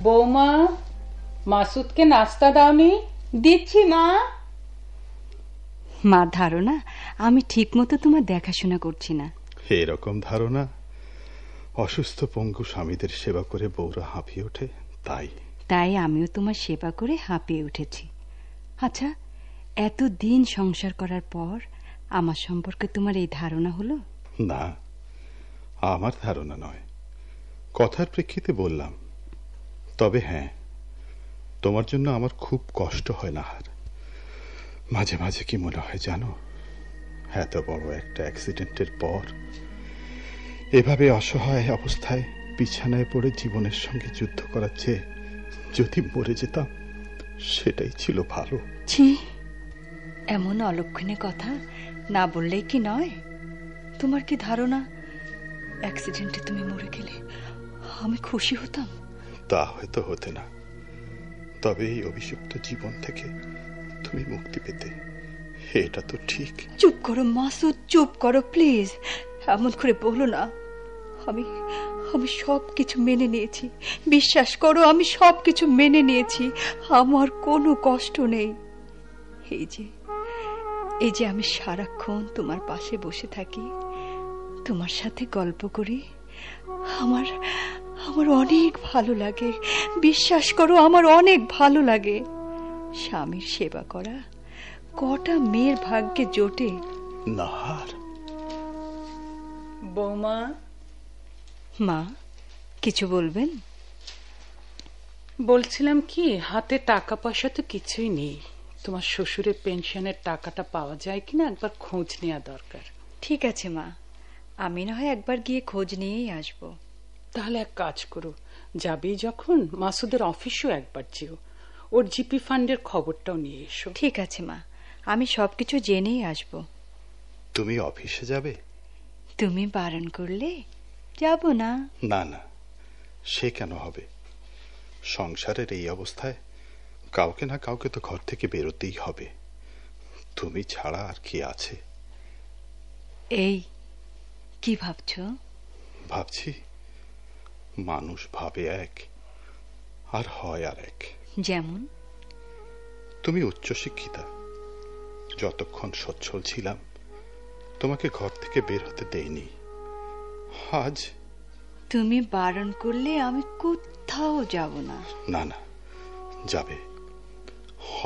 বৌমা, মাসুদকে নাস্তা দাওনি? দিচ্ছি মা। মা, ধারণা আমি ঠিক মতো তোমার দেখাশোনা করছি না। এরকম ধারণা? অসুস্থ পঙ্গু স্বামীদের সেবা করে বউরা হাঁপিয়ে ওঠে, তাই আমিও তোমার সেবা করে হাঁপিয়ে উঠেছি। আচ্ছা, এতদিন সংসার করার পর আমার সম্পর্কে তোমার এই ধারণা হলো? না, আমার ধারণা নয়, কথার প্রেক্ষিতে বললাম। তবে হ্যাঁ, তোমার জন্য আমার খুব কষ্ট হয় নাহার। মাঝে মাঝে কি মনে হয় জানো, এত বড় একটা অ্যাক্সিডেন্টের পর এভাবে অসহায় অবস্থায় বিছানায় পড়ে জীবনের সঙ্গে যুদ্ধ করার চেয়ে যদি মরে যেতাম সেটাই ছিল ভালো। ছি, এমন অলক্ষণে কথা না বললেই কি নয়? তোমার কি ধারণা অ্যাক্সিডেন্টে তুমি মরে গেলে আমি খুশি হতাম? তা হয়তো হতে না, তবে এই অভিশপ্ত জীবন থেকে তুমি মুক্তি পেতে, এটা তো ঠিক। চুপ করো মাসুদ, চুপ করো প্লিজ। এমন করে বলো না। আমি সবকিছু মেনে নিয়েছি, বিশ্বাস করো, আমি সবকিছু মেনে নিয়েছি। আমার কোনো কষ্ট নেই। এই যে আমি সারাক্ষণ তোমার পাশে বসে থাকি, তোমার সাথে গল্প করি, আমার অনেক ভালো লাগে। বিশ্বাস করো, আমার অনেক ভালো লাগে। স্বামীর সেবা করা কটা মেয়ের ভাগ্যে জোটে? নাহার। বৌমা। মা, কিছু বলবেন? বলছিলাম কি, হাতে টাকা পয়সা তো কিছুই নেই। তোমার শ্বশুরের পেনশনের টাকাটা পাওয়া যায় কিনা একবার খোঁজ নেওয়া দরকার। ঠিক আছে মা, আমি না হয় একবার গিয়ে খোঁজ নিয়েই আসবো। তাহলে এক কাজ করো, যাবেই যখন মাসুদের অফিসও একবার যেও, ওর জিপি ফান্ডের খবরটাও নিয়ে এসো। ঠিক আছে মা, আমি সবকিছু জেনেই আসবো। তুমি অফিসে যাবে? তুমি বারণ করলে যাব না। না না, সে কেন হবে? সংসারের এই অবস্থায় কাউকে না কাউকে তো ঘর থেকে বেরোতেই হবে। তুমি ছাড়া আর কি আছে? এই কি ভাবছো? ভাবছি, মানুষ ভাবে এক আর হয় আর এক। যেমন? তুমি উচ্চশিক্ষিতা, যতক্ষণ সচ্ছল ছিলাম তোমাকে ঘর থেকে বের হতে দেইনি। আজ তুমি বারণ করলে আমি কোথাও যাব না। না না, যাবে,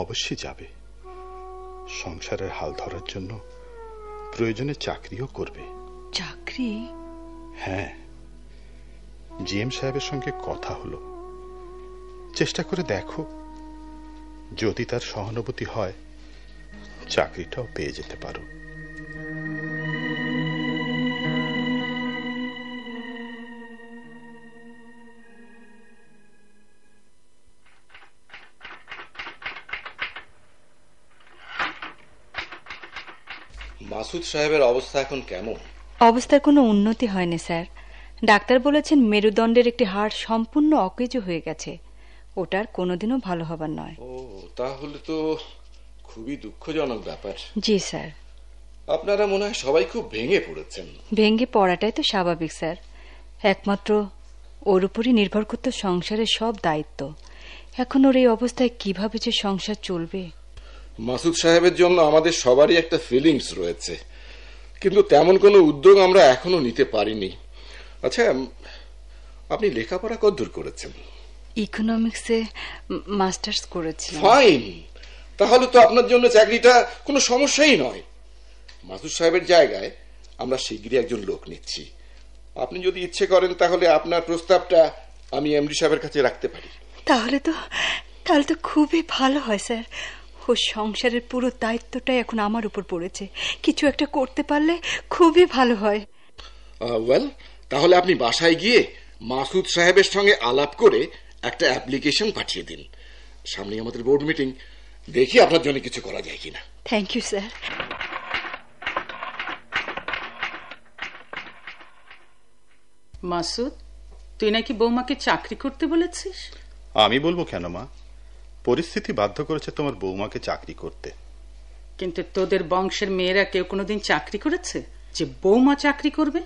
অবশ্যই যাবে। সংসারের হাল ধরার জন্য প্রয়োজনে চাকরিও করবে। চাকরি? হ্যাঁ, জিএম সাহেবের সঙ্গে কথা হলো। চেষ্টা করে দেখো, যদি তার সহানুভূতি হয় চাকরিটাও পেয়ে যেতে পারো। মাসুদ সাহেবের অবস্থা এখন কেমন? অবস্থার কোনো উন্নতি হয়নি স্যার। ডাক্তার বলেছেন মেরুদণ্ডের একটি হাড় সম্পূর্ণ অকেজো হয়ে গেছে। ওটার কোনোদিনও ভালো হবার নয়। ও, তাহলে তো খুবই দুঃখজনক ব্যাপার। জি স্যার। আপনারা মনে হয় সবাই খুব ভেঙে পড়েছেন। ভেঙে পড়াটাই তো স্বাভাবিক স্যার। একমাত্র ওর উপরই নির্ভর করত সংসারের সব দায়িত্ব। এখন ওর এই অবস্থায় কিভাবে যে সংসার চলবে? মাসুদ সাহেবের জন্য আমাদের সবারই একটা ফিলিংস রয়েছে, কিন্তু তেমন কোনো উদ্যোগ আমরা এখনো নিতে পারিনি। আচ্ছা, আপনি লেখাপড়া কতদূর করেছেন? ইকোনমিক্সে মাস্টার্স করেছি। ফাইন, তাহলে তো আপনার জন্য চাকরিটা কোনো সমস্যাই নয়। মাসুদ সাহেবের জায়গায় আমরা শীঘ্রই একজন লোক নিচ্ছি। আপনি যদি ইচ্ছে করেন তাহলে আপনার প্রস্তাবটা আমি এমডি সাহেবের কাছে রাখতে পারি। তাহলে তো খুবই ভালো হয় স্যার। ও সংসারের পুরো দায়িত্বটাই এখন আমার উপর পড়েছে। কিছু একটা করতে পারলে খুবই ভালো হয়। ওয়েল, তাহলে আপনি বাসায় গিয়ে মাসুদ সাহেবের সঙ্গে আলাপ করে একটা অ্যাপ্লিকেশন পাঠিয়ে দিন। সামনে আমাদের বোর্ড মিটিং, দেখি আপনার জন্য কিছু করা যায় কিনা। Thank you sir. মাসুদ, তুই নাকি বৌমাকে চাকরি করতে বলেছিস? আমি বলবো কেন মা, পরিস্থিতি বাধ্য করেছে তোমার বৌমাকে চাকরি করতে। কিন্তু তোদের বংশের মেয়েরা কেউ কোনোদিন চাকরি করেছে যে বৌমা চাকরি করবে?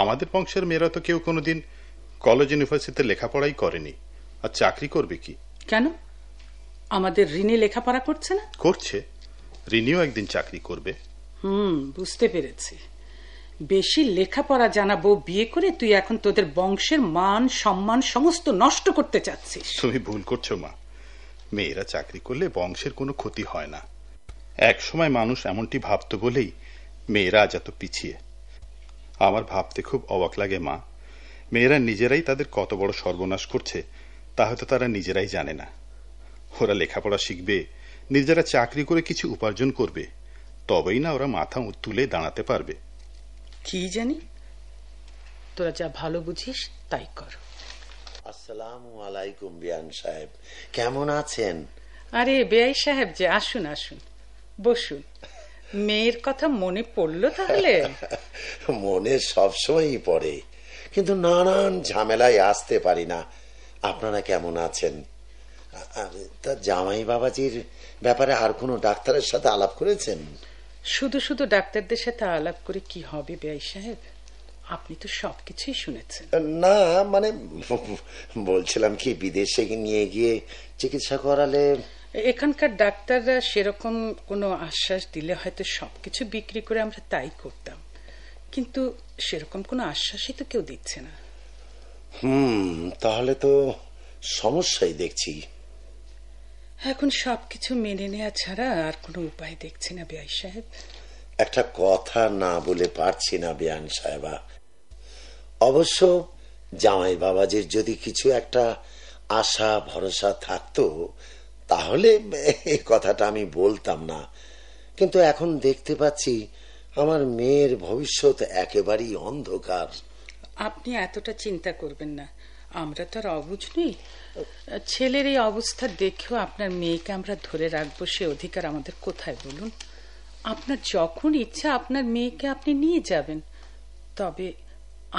আমাদের বংশের মেয়েরা তো কেউ কোনোদিন কলেজ ইউনিভার্সিটিতে লেখাপড়াই করেনি। আর চাকরি করবে কি? কেন, আমাদের ঋণে লেখাপড়া করছে না? করছে, রিনিও একদিন চাকরি করবে। বুঝতে পেরেছি। বেশি লেখাপড়া জানা বউ বিয়ে করে তুই এখন তোদের বংশের মান সম্মান সমস্ত নষ্ট করতে চাচ্ছিস। তুমি ভুল করছো মা। মেয়েরা চাকরি করলে বংশের কোনো ক্ষতি হয় না। এক সময় মানুষ এমনটি ভাবতো বলেই মেয়েরা আজ এত পিছিয়ে। আমার ভাবতে খুব অবাক লাগে মা, মেয়েরা নিজেরাই তাদের কত বড় সর্বনাশ করছে তা হয়তো তারা নিজেরাই জানে না। ওরা লেখাপড়া শিখবে, নিজেরা চাকরি করে কিছু উপার্জন করবে, তবেই না ওরা মাথা তুলে দাঁড়াতে পারবে। কি জানি, তোরা যা ভালো বুঝিস তাই কর। আসসালামু আলাইকুম বিয়ান সাহেব, কেমন আছেন? আরে বেয়াই সাহেব যে, আসুন আসুন, বসুন। মেয়ের কথা মনে পড়লো তাহলে? মনে সবসময়ই পড়ে, কিন্তু নানান ঝামেলায় আসতে পারি না। আপনারা কেমন আছেন? তা জামাই বাবাজির ব্যাপারে আর কোনো ডাক্তারের সাথে আলাপ করেছেন? শুধু শুধু ডাক্তারদের সাথে আলাপ করে কি হবে বেয়াই সাহেব? আপনি তো সবকিছুই শুনেছেন। না মানে বলছিলাম কি, বিদেশে নিয়ে গিয়ে চিকিৎসা করালে? এখানকার ডাক্তাররা সেরকম কোনো আশ্বাস দিলে হয়তো সবকিছু বিক্রি করে আমরা তাই করতাম, কিন্তু সেরকম কোনো আশ্বাসই তো কেউ দিচ্ছে না। তাহলে তো সমস্যাই দেখছি। এখন সবকিছু মেনে নেওয়া ছাড়া আর কোনো উপায় দেখছি না বেয়াই সাহেব। একটা কথা না বলে পারছি না বিয়ান সাহেবা। অবশ্য জামাই বাবাজির যদি কিছু একটা আশা ভরসা থাকতো তাহলে এই কথাটা আমি বলতাম না, কিন্তু এখন দেখতে পাচ্ছি আমার মেয়ের ভবিষ্যৎ একেবারেই অন্ধকার। আপনি এতটা চিন্তা করবেন না, আমরা তো আর অবুঝ নই। ছেলের এই অবস্থা দেখেও আপনার মেয়েকে আমরা ধরে রাখবো সে অধিকার আমাদের কোথায় বলুন? আপনার যখন ইচ্ছা আপনার মেয়েকে আপনি নিয়ে যাবেন, তবে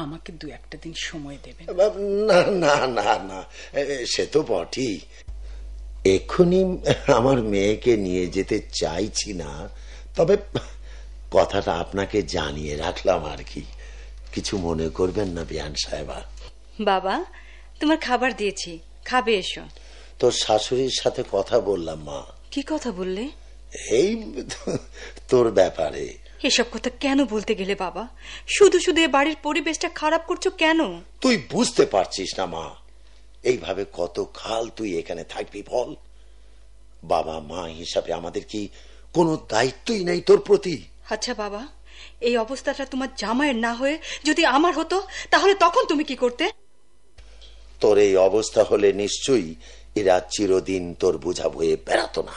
আমাকে 2-1 দিন সময় দেবেন। না না না না, সে তো বটেই। এক্ষুনি আমার মেয়েকে নিয়ে যেতে চাইছি না, তবে কথাটা আপনাকে জানিয়ে রাখলাম আর কি। কিছু মনে করবেন না বিয়ান সাহেবা। বাবা, তোমার খাবার দিয়েছি, খাবে, এসো। তোর শাশুড়ির সাথে কথা বললাম মা। কি কথা বললে? এই তোর ব্যাপারে। এসব কথা কেন বলতে গেলে বাবা? শুধু শুধু এ বাড়ির পরিবেশটা খারাপ করছো কেন? তুই বুঝতে পারছিস না মা, এইভাবে কত কাল তুই এখানে থাকবি বল? বাবা মা হিসাবে আমাদের কি কোনো দায়িত্বই নেই তোর প্রতি? আচ্ছা বাবা, এই অবস্থাটা তোমার জামাইয়ের না হয়ে যদি আমার হতো, তাহলে তখন তুমি কি করতে? তোর এই অবস্থা হলে নিশ্চয়ই এরা চিরদিন তোর বোঝা বয়ে বেড়াতো না।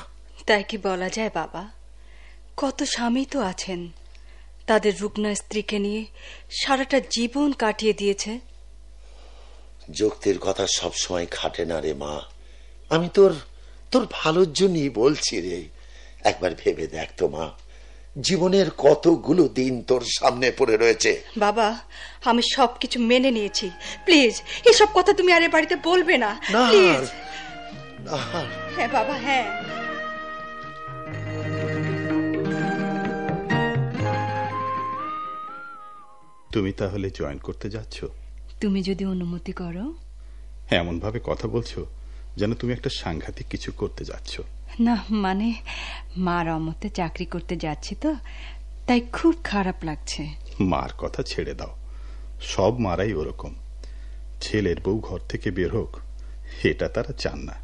তাই কি বলা যায় বাবা? কত স্বামী তো আছেন, তাদের রুগ্ন স্ত্রীকে নিয়ে সারাটা জীবন কাটিয়ে দিয়েছে। যুক্তির কথা সবসময় খাটে না রে মা। আমি তোর ভালোর জন্যই বলছি রে। একবার ভেবে দেখ তো মা, জীবনের কতগুলো দিন তোর সামনে পড়ে রয়েছে। বাবা, আমি সবকিছু মেনে নিয়েছি, প্লিজ এসব কথা তুমি আর এ বাড়িতে বলবে না, প্লিজ। হ্যাঁ বাবা, হ্যাঁ। তুমি তাহলে জয়েন করতে যাচ্ছ? তুমি যদি অনুমতি করো। এমন ভাবে কথা বলছো যেন তুমি একটা সাংঘাতিক কিছু করতে যাচ্ছ। না মানে, মার অমতে চাকরি করতে যাচ্ছি তো, তাই খুব খারাপ লাগছে। মার কথা ছেড়ে দাও, সব মারাই ওরকম। ছেলের বউ ঘর থেকে বের হোক এটা তারা চান না।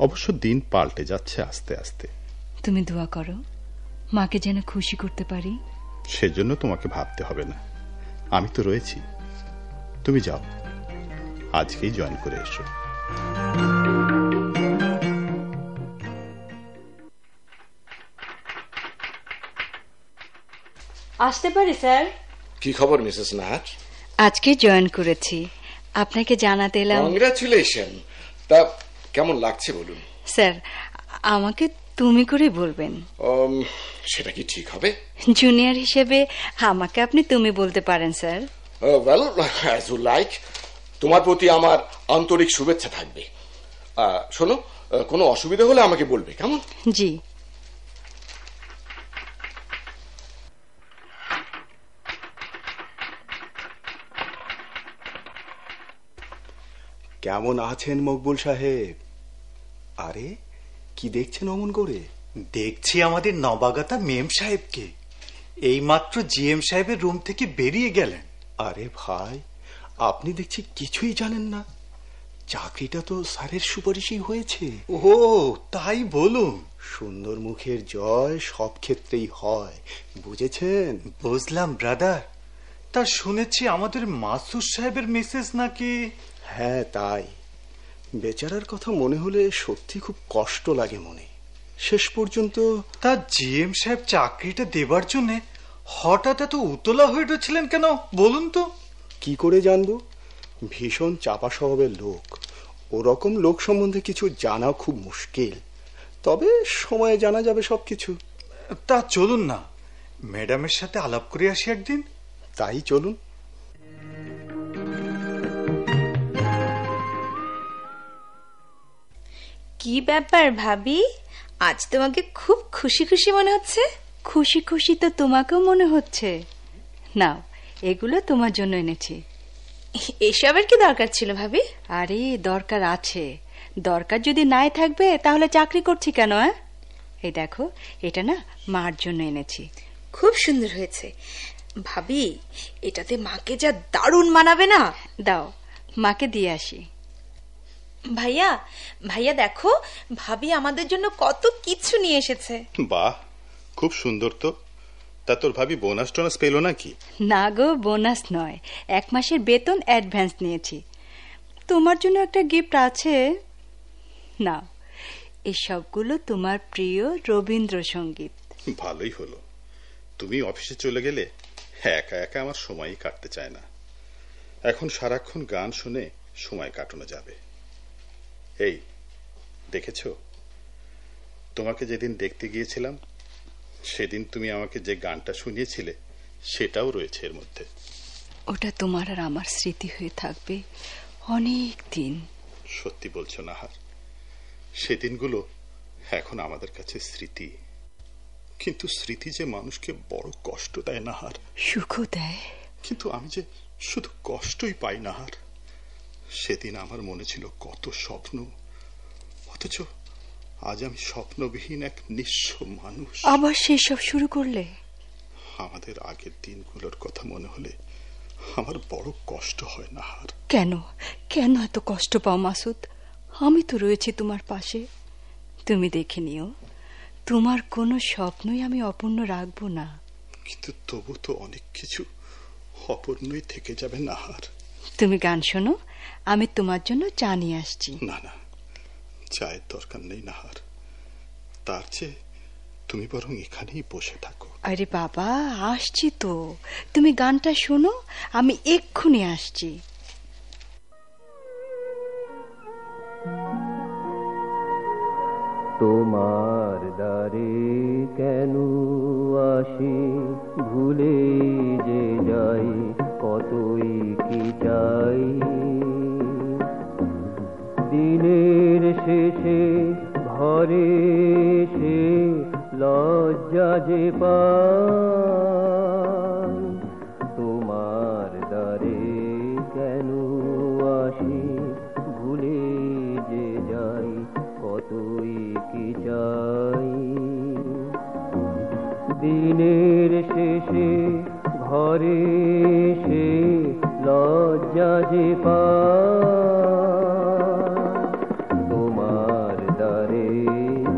অবশ্য দিন পাল্টে যাচ্ছে আস্তে আস্তে। তুমি দোয়া করো মাকে যেন খুশি করতে পারি। সেজন্য তোমাকে ভাবতে হবে না, আমি তো রয়েছি। তুমি যাও, আজকেই জয়েন করে এসো। আসতে পারি স্যার? কি খবর মিসেস নাহার? আজকে জয়েন করেছি, আপনাকে জানাতে এলাম। কংগ্রাচুলেশন। তা কেমন লাগছে বলুন? স্যার, আমাকে তুমি করে বলবেন। সেটা কি ঠিক হবে? জুনিয়র হিসেবে আমাকে আপনি তুমি বলতে পারেন sir. Well, as you like. তোমার প্রতি আমার আন্তরিক শুভেচ্ছা থাকবে। শোনো, কোনো অসুবিধা হলে আমাকে বলবে, কেমন? জি। কেমন আছেন মকবুল সাহেব? আরে কি দেখছেন অমন করে? দেখছি আমাদের নবাগতা মেম সাহেবকে। এইমাত্র জিএম সাহেবের রুম থেকে বেরিয়ে গেলেন। আরে ভাই, আপনি দেখছি কিছুই জানেন না। চাকরিটা তো স্যারের সুপারিশই হয়েছে। ও তাই বলুন। সুন্দর মুখের জয় সব ক্ষেত্রেই হয়, বুঝেছেন? বুঝলাম ব্রাদার। তা শুনেছি আমাদের মাসুদ সাহেবের মেসেজ নাকি? হ্যাঁ তাই। বেচারার কথা মনে হলে সত্যি খুব কষ্ট লাগে মনে। শেষ পর্যন্ত তা জিএম সাহেব চাকরিটা দেবার জন্য হঠাৎ এত উতলা হয়ে উঠেছিলেন কেন বলুন তো? কি করে জানবো? ভীষণ চাপা স্বভাবের লোক। ওরকম লোক সম্বন্ধে কিছু জানা খুব মুশকিল। তবে সময়ে জানা যাবে সবকিছু। তা চলুন না, ম্যাডামের সাথে আলাপ করে আসি একদিন। তাই চলুন। কি ব্যাপার ভাবি, আজ তোমাকে খুব খুশি খুশি মনে হচ্ছে? খুশি খুশি তো তোমাকেও মনে হচ্ছে। নাও, এগুলো তোমার জন্য এনেছি। এসবের কি দরকার ছিল ভাবি? আরে দরকার আছে। দরকার যদি নাই থাকবে তাহলে চাকরি করছি কেন? এই দেখো, এটা না মার জন্য এনেছি। খুব সুন্দর হয়েছে ভাবি, এটাতে মাকে যা দারুণ মানাবে না। দাও, মাকে দিয়ে আসি। ভাইয়া, ভাইয়া দেখো, ভাবি আমাদের জন্য কত কিছু নিয়ে এসেছে। বাহ, খুব সুন্দর তো। তা তোর ভাবি বোনাস টোনাস পেল নাকি? না গো, বোনাস নয়, 1 মাসের বেতন অ্যাডভান্স নিয়েছি। তোমার জন্য একটা গিফট আছে। নাও, এসবগুলো তোমার প্রিয় রবীন্দ্রসঙ্গীত। ভালোই হলো। তুমি অফিসে চলে গেলে একা একা আমার সময়ই কাটতে চায় না। এখন সারাক্ষণ গান শুনে সময় কাটানো যাবে। এই দেখেছ, তোমাকে যেদিন দেখতে গিয়েছিলাম সেদিন তুমি আমাকে যে গানটা শুনিয়েছিলে সেটাও রয়েছে এর মধ্যে। ওটা তোমার আর আমার স্মৃতি হয়ে থাকবে অনেক দিন। সত্যি বলছো নাহার? সেদিনগুলো এখন আমাদের কাছে স্মৃতি, কিন্তু স্মৃতি যে মানুষকে বড় কষ্ট দেয় নাহার। সুখও দেয়, কিন্তু আমি যে শুধু কষ্টই পাই নাহার। সেদিন আমার মনে ছিল কত স্বপ্ন, অথচ আজ আমি স্বপ্নবিহীন এক নিঃস্ব মানুষ। আবার সেসব শুরু করলে? আমাদের আগের দিনগুলোর কথা মনে হলে আমার বড় কষ্ট হয় নাহার। কেন কেন এত কষ্ট পাও মাসুদ? আমি তো রয়েছি তোমার পাশে। তুমি দেখে নিও, তোমার কোনো স্বপ্নই আমি অপূর্ণ রাখবো না। কিন্তু তবু তো অনেক কিছু অপূর্ণই থেকে যাবে নাহার। তুমি গান শোনো, আমি তোমার জন্য চা নিয়ে আসছি। না না, চায়ের দরকার নেই নাহার। তার চেয়ে তুমি বরং এখানেই বসে থাকো। আরে বাবা, আসছি তো। তুমি গানটা শোনো, আমি এক্ষুনি আসছি। তোমার দ্বারে কেন আসি, ভুলে যে যাই, কতই কি চাই। দিনের শেষে ঘরে সে লজ্জা যে পাই। তোমার দ্বারে কেন আসি, ভুলে যে যাই, কতই কি চাই। দিনের শেষে ঘরে সে লজ্জা যে পাই। তোমার দ্বারে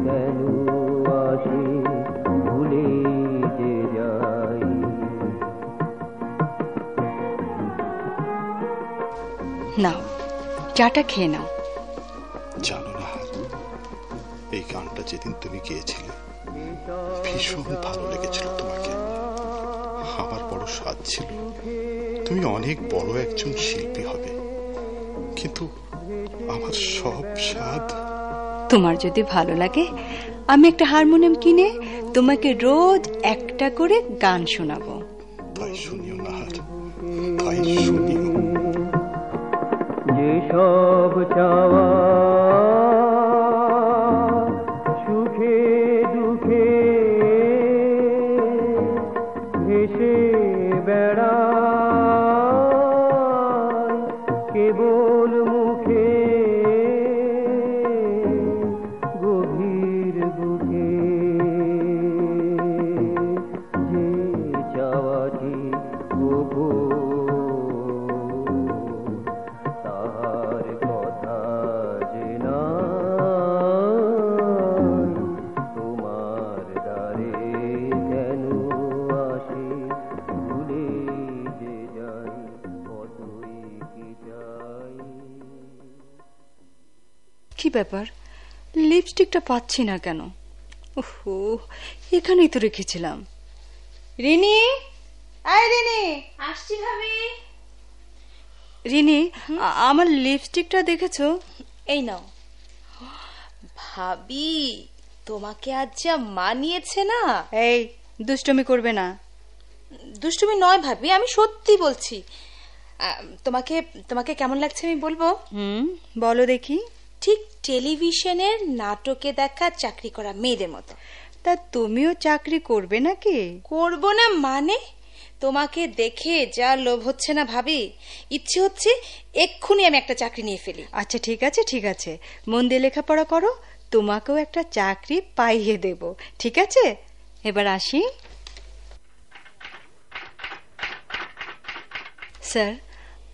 কেন আসি, ভুলে যে যাই। নাও, চাটা খেয়ে নাও। জানো না, এই গানটা যেদিন তুমি গেয়েছিলে ভীষণ ভালো লেগেছিল তোমাকে। আমার বড় স্বাদ ছিল তুমি অনেক বড় একজন শিল্পী হবে, কিন্তু আমার সব স্বাদ। তোমার যদি ভালো লাগে, আমি একটা হারমোনিয়াম কিনে তোমাকে রোজ একটা করে গান শোনাবো। তাই শুনিও নাহার, তাই শুনিও। যেসব চাওয়া সুখে দুঃখে ভেসে বেড়ায়, কেবল মুখে কি ব্যাপার, লিপস্টিকটা পাচ্ছি না কেন? ওহো, এখানেই তো রেখেছিলাম। রিনি, আয় রিনি। আসছি ভাবি। রিনি, আমার লিপস্টিকটা দেখেছো? এই নাও ভাবি, তোমাকে আজ যা মানিয়েছে না। এই, দুষ্টুমি করবে না। দুষ্টুমি নয় ভাবি, আমি সত্যি বলছি। তোমাকে তোমাকে কেমন লাগছে আমি বলবো? বলো দেখি। ঠিক টেলিভিশনের নাটকে দেখা চাকরি করা মেয়েদের মতো। তা তুমিও চাকরি করবে নাকি? করব না মানে? তোমাকে দেখে যা লোভ হচ্ছে না ভাবি, ইচ্ছে হচ্ছে এক্ষুনি আমি একটা চাকরি নিয়ে ফেলি। আচ্ছা ঠিক আছে, ঠিক আছে, মন দিয়ে লেখাপড়া করো, তোমাকেও একটা চাকরি পাইয়ে দেব। ঠিক আছে, এবার আসি। স্যার,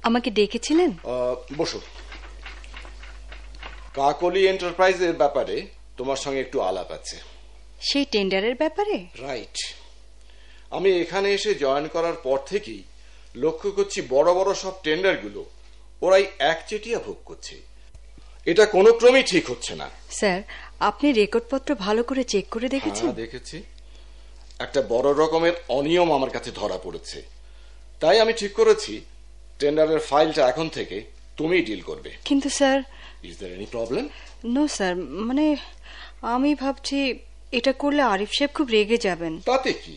আমাকে ডেকেছিলেন? বসো। কাকলি এন্টারপ্রাইজের ব্যাপারে তোমার সঙ্গে একটু আলাপ আছে। সেই টেন্ডারের ব্যাপারে? রাইট। আমি এখানে এসে জয়েন করার পর থেকেই লক্ষ্য করছি বড় বড় সব টেন্ডারগুলো ওরাই একচেটিয়া ভোগ করছে। এটা কোনো ক্রমেই ঠিক হচ্ছে না। স্যার, আপনি রেকর্ডপত্র ভালো করে চেক করে দেখেছেন? দেখেছি। একটা বড় রকমের অনিয়ম আমার কাছে ধরা পড়েছে। তাই আমি ঠিক করেছি টেন্ডারের ফাইলটা এখন থেকে তুমিই ডিল করবে। কিন্তু sir, is there any problem? No sir, মানে আমি ভাবছি এটা করলে আরিফ সাহেব খুব রেগে যাবেন। তাতে কি?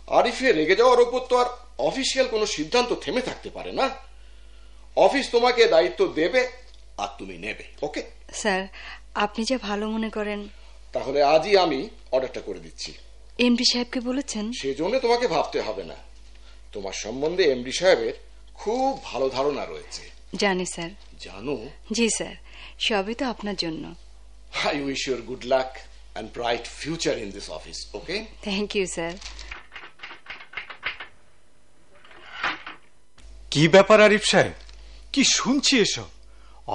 আরিফের রেগে যাওয়ার উপর তো আর অফিসিয়াল কোনো সিদ্ধান্ত থেমে থাকতে পারে না। অফিস তোমাকে দায়িত্ব দেবে আর তুমি নেবে। ওকে স্যার, আপনি যা ভালো মনে করেন। তাহলে আজই আমি অর্ডারটা করে দিচ্ছি। এমডি সাহেবকে বলেছেন? সেজন্য তোমাকে ভাবতে হবে না। তোমার সম্বন্ধে এমডি সাহেবের খুব ভালো ধারণা রয়েছে। জানি স্যার। জানো? জি স্যার, সবই তো আপনার জন্য। I wish you good luck and bright future in this office, okay? Thank you sir. কি ব্যাপার আরিফ সাহেব, কি শুনছি এসব?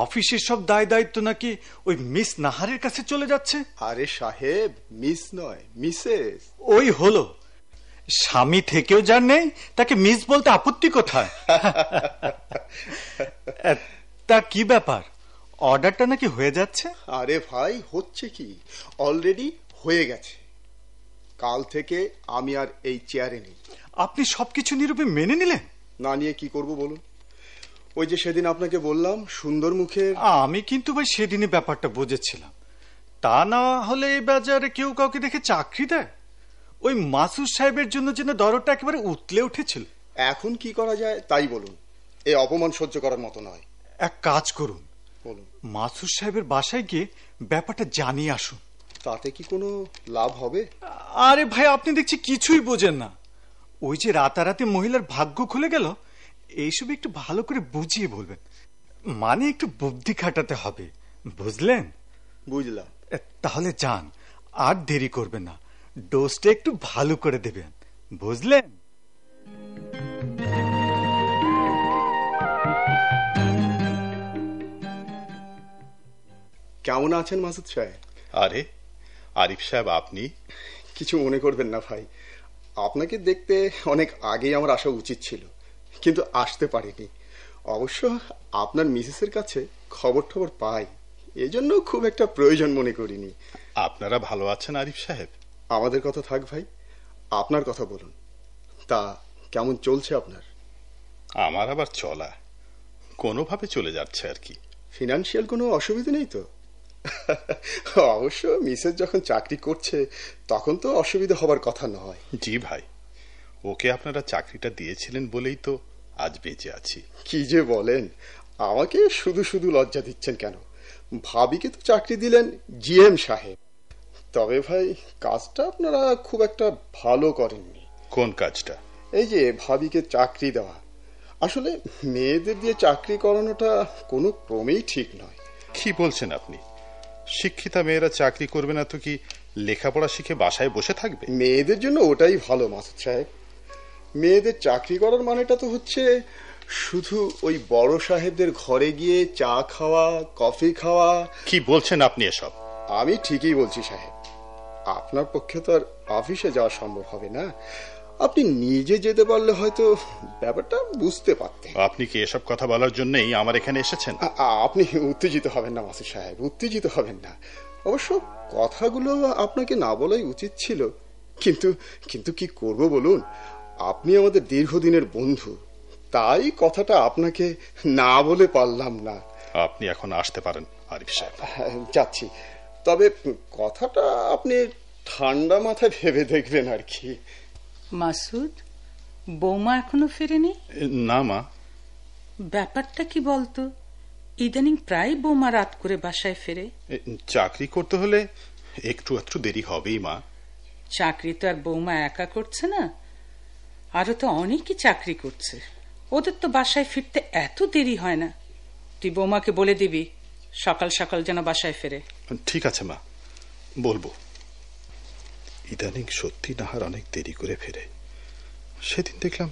অফিসের সব দায় দায়িত্ব নাকি ওই মিস নাহারের কাছে চলে যাচ্ছে? আরে সাহেব, মিস নয়, মিসেস। ওই হলো, স্বামী থেকেও যার নেই তাকে মিস বলতে আপত্তি কোথায়? তা কি ব্যাপার, অর্ডারটা নাকি হয়ে যাচ্ছে? আরে ভাই, হচ্ছে কি, অলরেডি হয়ে গেছে। কাল থেকে আমি আর এই চেয়ারে নেই। আপনি সবকিছু নীরবে মেনে নিলেন? না নিয়ে কি করব বলুন? ওই যে সেদিন আপনাকে বললাম সুন্দর মুখের। আমি কিন্তু ভাই সেদিনই ব্যাপারটা বুঝেছিলাম। তা না হলে এই বাজারে কেউ কাউকে দেখে চাকরি দেয়? ওই মাসুদ সাহেবের জন্য যেন দরটা একেবারে উতলে উঠেছিল। এখন কি করা যায় তাই বলুন, এই অপমান সহ্য করার মতো নয়। এক কাজ করুন, বলুন। মাসুদ সাহেবের বাসায় গিয়ে ব্যাপারটা জানিয়ে আসুন। তাতে কি কোনো লাভ হবে? আরে ভাই, আপনি দেখছি কিছুই বোঝেন না। ওই যে রাতারাতি মহিলার ভাগ্য খুলে গেল, এইসব একটু ভালো করে বুঝিয়ে বলবেন। মানে একটু বুদ্ধি খাটাতে হবে, বুঝলেন? বুঝলাম। তাহলে যান, আর দেরি করবেন না, ডোজটা একটু ভালো করে দেবেন, বুঝলেন? কেমন আছেন মাসুদ সাহেব? আরে আরিফ সাহেব, আপনি? কিছু মনে করবেন না ভাই, আপনাকে দেখতে অনেক আগেই আমার আসা উচিত ছিল, কিন্তু আসতে পারিনি। অবশ্য আপনার মিসেসের কাছে খবর টবর পাই, এজন্য খুব একটা প্রয়োজন মনে করিনি। আপনারা ভালো আছেন আরিফ সাহেব? আমাদের কথা থাক ভাই, আপনার কথা বলুন। তা কেমন চলছে আপনার? আমার আবার চলা কোনোভাবে চলে যাচ্ছে আর কি। ফিনান্সিয়াল কোনো অসুবিধা নেই তো? অবশ্য মিসেস যখন চাকরি করছে তখন তো অসুবিধা হবার কথা নয়। জি ভাই, ওকে আপনারা চাকরিটা দিয়েছিলেন বলেই তো আজ বেঁচে আছি। কি যে বলেন, আমাকে শুধু শুধু লজ্জা দিচ্ছেন কেন? ভাবিকে তো চাকরি দিলেন জিএম সাহেব। তবে ভাই, কাজটা আপনারা খুব একটা ভালো করেননি। কোন কাজটা? এই যে ভাবিকে চাকরি দেওয়া। আসলে মেয়েদের দিয়ে চাকরি করানোটা কোনো ক্রমেই ঠিক নয়। কি বলছেন আপনি? শিক্ষিতা মেয়েরা চাকরি করবে না তো কি লেখাপড়া শিখে বাসায় বসে থাকবে? মেয়েদের জন্য ওটাই ভালো মাসুদ সাহেব। মেয়েদের চাকরি করার মানেটা তো হচ্ছে শুধু ওই বড় সাহেবদের ঘরে গিয়ে চা খাওয়া, কফি খাওয়া। কি বলছেন আপনি এসব? আমি ঠিকই বলছি সাহেব, আপনার পক্ষে তো আর অফিসে যাওয়া সম্ভব হবে না। আপনি নিজে যেতে পারলে হয়তো ব্যাপারটা বুঝতে পারতেন। আপনি কি এসব কথা বলার জন্যই আমার এখানে এসেছেন? আপনি উত্তেজিত হবেন না মাসুদ সাহেব, উত্তেজিত হবেন না। অবশ্য কথাগুলো আপনাকে না বলাই উচিত ছিল, কিন্তু কিন্তু কি করব বলুন, আপনি আমাদের দীর্ঘদিনের বন্ধু, তাই কথাটা আপনাকে না বলে পারলাম না। আপনি এখন আসতে পারেন আরিফ সাহেব। যাচ্ছি, তবে কথাটা আপনি ঠান্ডা মাথায় ভেবে দেখবেন আর কি। মাসুদ, বৌমা এখনো ফেরেনি? না মা। ব্যাপারটা কি বলতো? ইদানিং প্রায় বৌমা রাত করে বাসায় ফেরে। চাকরি করতে হলে একটু একটু দেরি হবেই মা। চাকরি তো আর বৌমা একা করছে না, আরো তো অনেকই চাকরি করছে। ওদের তো বাসায় ফিরতে এত দেরি হয় না। তুই বৌমাকে বলে দিবি সকাল সকাল যেন বাসায় ফেরে। ঠিক আছে মা, বলবো। ইদানিং সত্যি নাহার অনেক দেরি করে ফেরে। সেদিন দেখলাম